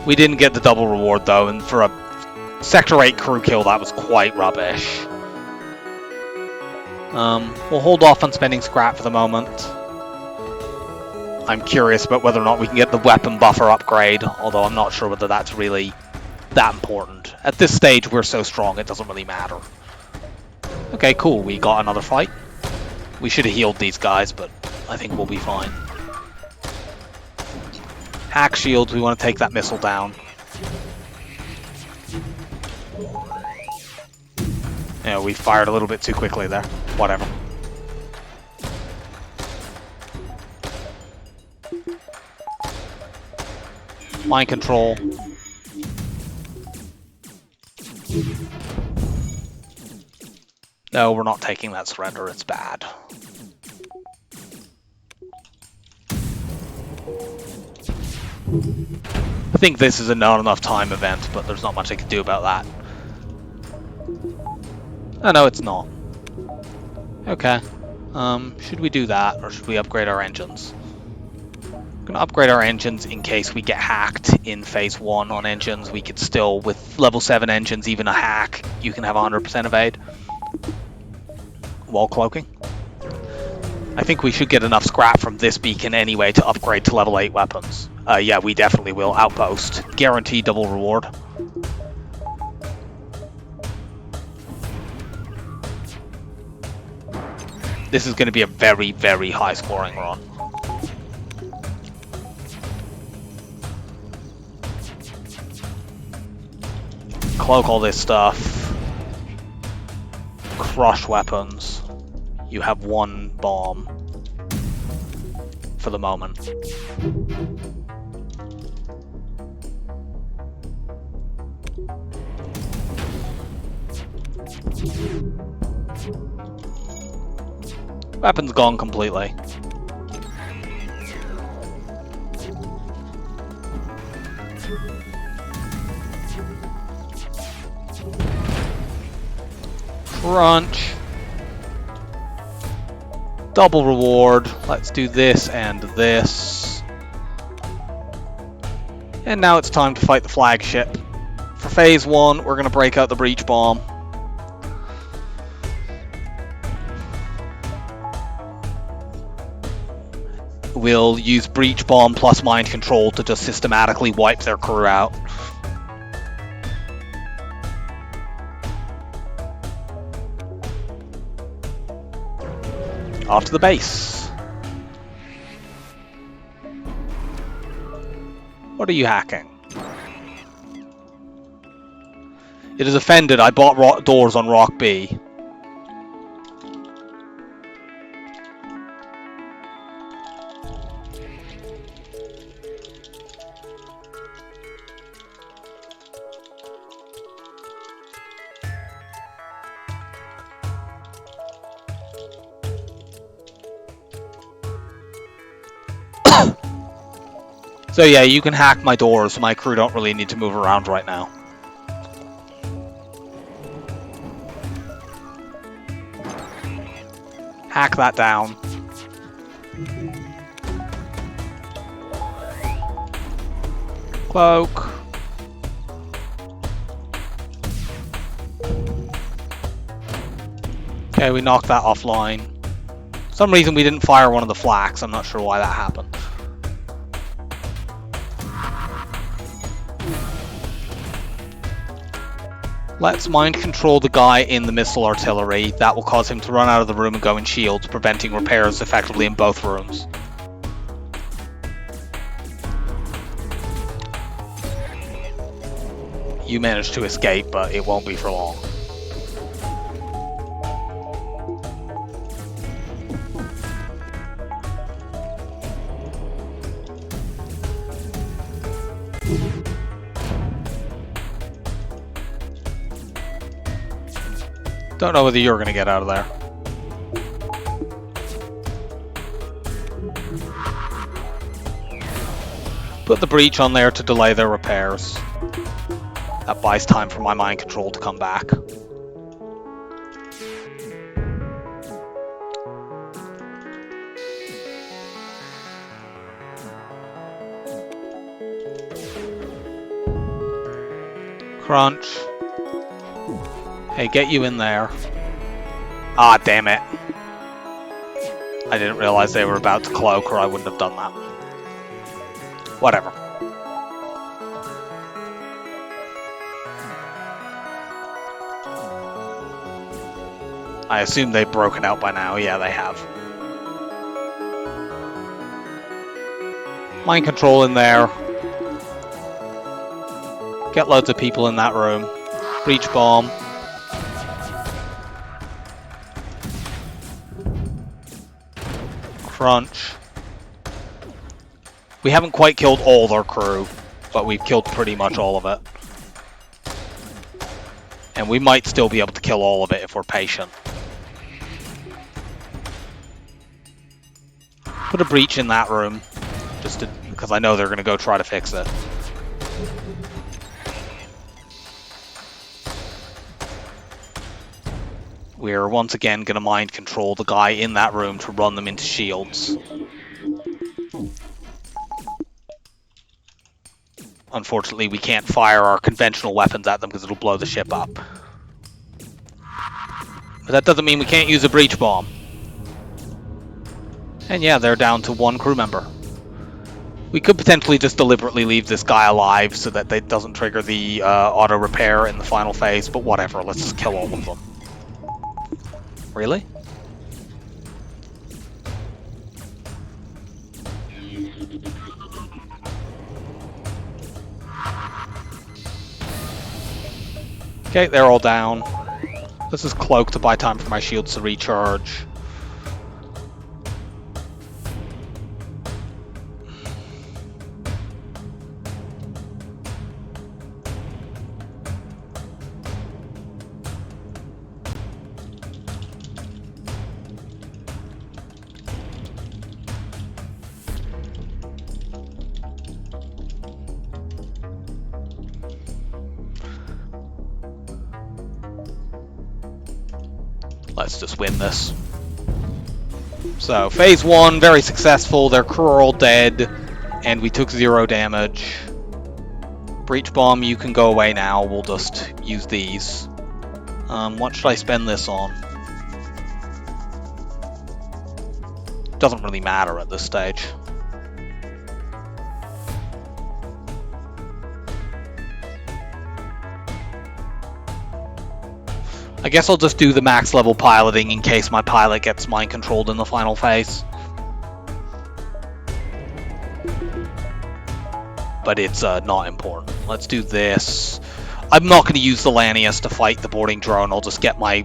We didn't get the double reward though, and for a Sector 8 crew kill, that was quite rubbish. We'll hold off on spending scrap for the moment. I'm curious about whether or not we can get the weapon buffer upgrade, although I'm not sure whether that's really that important. At this stage, we're so strong, it doesn't really matter. Okay, cool, we got another fight. We should have healed these guys, but I think we'll be fine. Hack shields, we want to take that missile down. Yeah, we fired a little bit too quickly there. Whatever. Mind control. No, we're not taking that surrender, it's bad. I think this is a not enough time event, but there's not much I can do about that. Oh no, it's not. Okay. Should we do that, or should we upgrade our engines? I'm gonna upgrade our engines in case we get hacked in phase 1 on engines. We could still, with level 7 engines, even a hack, you can have 100% evade. Wall cloaking. I think we should get enough scrap from this beacon anyway to upgrade to level 8 weapons. Yeah, we definitely will. Outpost. Guaranteed double reward. This is going to be a very, very high scoring run. Cloak all this stuff. Crush weapons. You have one bomb for the moment. Weapon's gone completely. Crunch. Double reward. Let's do this and this. And now it's time to fight the flagship. For phase 1, we're going to break out the breach bomb. We'll use breach bomb plus mind control to just systematically wipe their crew out. Off to the base. What are you hacking? It is offended I bought doors on Rock B. So yeah, you can hack my doors. My crew don't really need to move around right now. Hack that down. Cloak. Okay, we knocked that offline. For some reason we didn't fire one of the flaks. I'm not sure why that happened. Let's mind control the guy in the missile artillery. That will cause him to run out of the room and go in shields, preventing repairs effectively in both rooms. You managed to escape, but it won't be for long. Don't know whether you're going to get out of there. Put the breach on there to delay their repairs. That buys time for my mind control to come back. Crunch. Hey, get you in there. Ah, damn it. I didn't realize they were about to cloak, or I wouldn't have done that. Whatever. I assume they've broken out by now. Yeah, they have. Mind control in there. Get loads of people in that room. Breach bomb. Crunch. We haven't quite killed all their crew, but we've killed pretty much all of it. And we might still be able to kill all of it if we're patient. Put a breach in that room, just because I know they're going to go try to fix it. We're once again going to mind control the guy in that room to run them into shields. Unfortunately, we can't fire our conventional weapons at them because it'll blow the ship up. But that doesn't mean we can't use a breach bomb. And yeah, they're down to one crew member. We could potentially just deliberately leave this guy alive so that it doesn't trigger the auto repair in the final phase, but whatever, let's just kill all of them. Really? Okay, they're all down. This is cloak to buy time for my shields to recharge. Let's just win this. So, phase 1, very successful. Their crew are all dead, and we took 0 damage. Breach bomb, you can go away now. We'll just use these. What should I spend this on? Doesn't really matter at this stage. I guess I'll just do the max level piloting in case my pilot gets mind controlled in the final phase. But it's not important. Let's do this. I'm not going to use the Lanius to fight the boarding drone. I'll just get my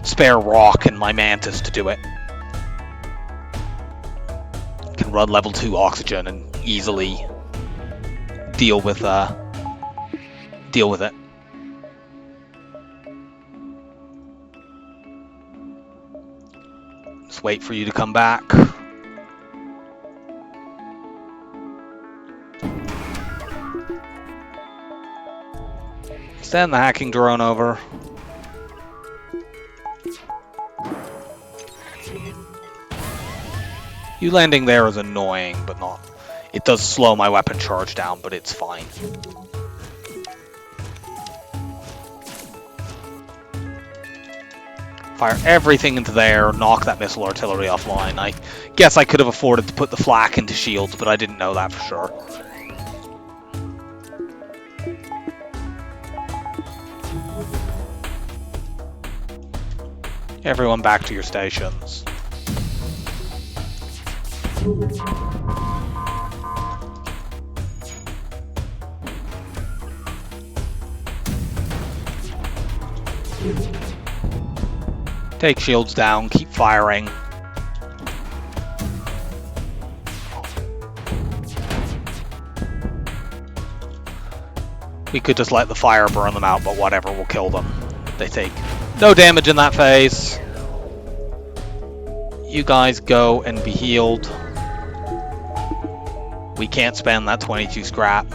spare rock and my mantis to do it. Can run level 2 oxygen and easily deal with it. Just wait for you to come back. Send the hacking drone over. You landing there is annoying, but not... It does slow my weapon charge down, but it's fine. Fire everything into there, knock that missile artillery offline. I guess I could have afforded to put the flak into shields, but I didn't know that for sure. Everyone back to your stations. Take shields down, keep firing. We could just let the fire burn them out, but whatever, we'll kill them. They take no damage in that phase. You guys go and be healed. We can't spend that 22 scrap.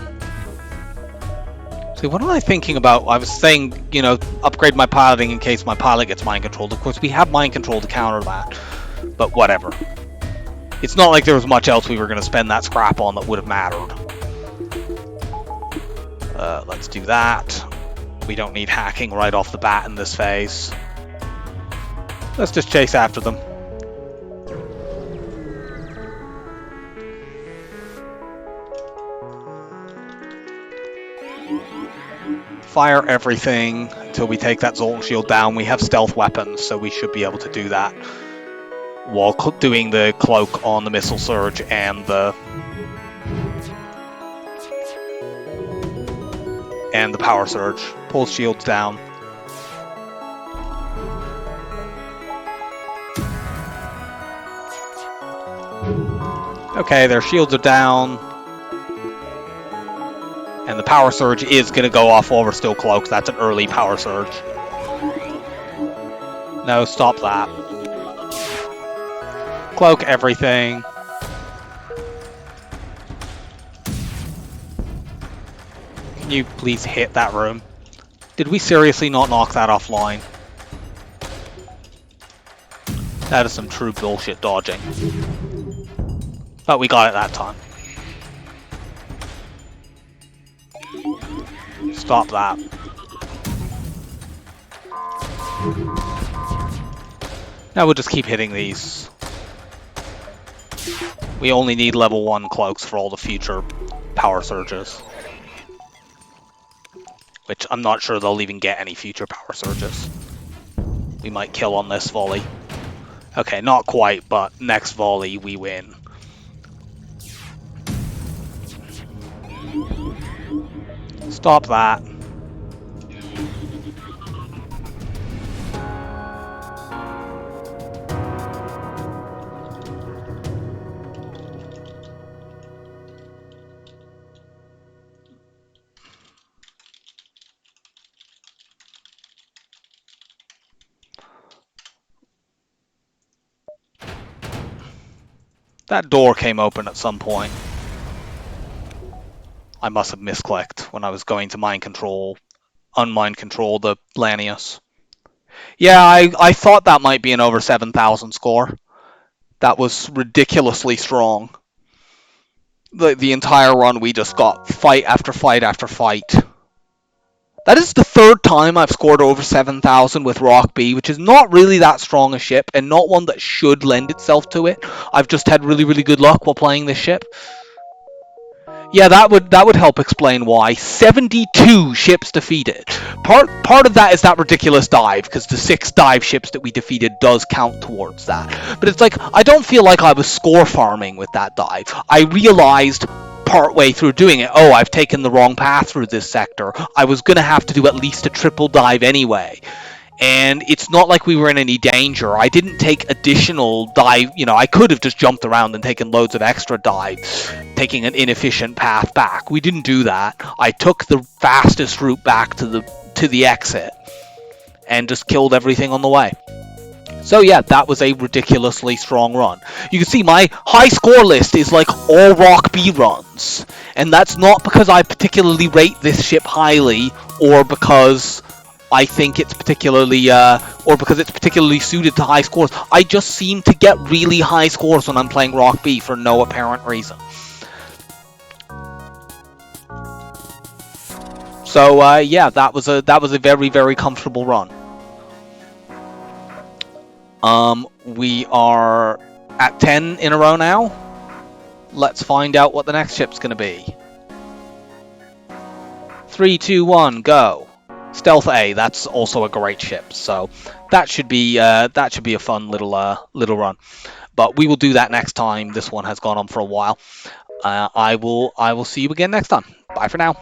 So what am I thinking about? I was saying, you know, upgrade my piloting in case my pilot gets mind controlled. Of course, we have mind control to counter that, but whatever. It's not like there was much else we were going to spend that scrap on that would have mattered. Let's do that. We don't need hacking right off the bat in this phase. Let's just chase after them. Fire everything until we take that Zoltan shield down. We have stealth weapons, so we should be able to do that while doing the cloak on the missile surge and the power surge. Pull shields down. Okay, their shields are down. And the power surge is going to go off while we're still cloaked. That's an early power surge. No, stop that. Cloak everything. Can you please hit that room? Did we seriously not knock that offline? That is some true bullshit dodging. But we got it that time. Stop that. Now we'll just keep hitting these. We only need level 1 cloaks for all the future power surges. Which I'm not sure they'll even get any future power surges. We might kill on this volley. Okay, not quite, but next volley we win. Stop that. That door came open at some point. I must have misclicked when I was going to mind control, unmind control the Lanius. Yeah, I thought that might be an over 7,000 score. That was ridiculously strong. The entire run we just got fight after fight after fight. That is the third time I've scored over 7,000 with Rock B, which is not really that strong a ship and not one that should lend itself to it. I've just had really, really good luck while playing this ship. Yeah, that would help explain why. 72 ships defeated. Part of that is that ridiculous dive, because the 6 dive ships that we defeated does count towards that. But it's like, I don't feel like I was score farming with that dive. I realized partway through doing it, oh, I've taken the wrong path through this sector. I was going to have to do at least a triple dive anyway. And it's not like we were in any danger. I didn't take additional dive, you know, I could have just jumped around and taken loads of extra dives, taking an inefficient path back. We didn't do that. I took the fastest route back to the exit and just killed everything on the way. So yeah, that was a ridiculously strong run. You can see my high score list is like all Rock B runs. And that's not because I particularly rate this ship highly or because I think it's particularly, or because it's particularly suited to high scores. I just seem to get really high scores when I'm playing Rock B for no apparent reason. So yeah, that was a very, very comfortable run. We are at 10 in a row now. Let's find out what the next ship's going to be. 3, 2, 1, go. Stealth A. That's also a great ship. So that should be a fun little run. But we will do that next time. This one has gone on for a while. I will see you again next time. Bye for now.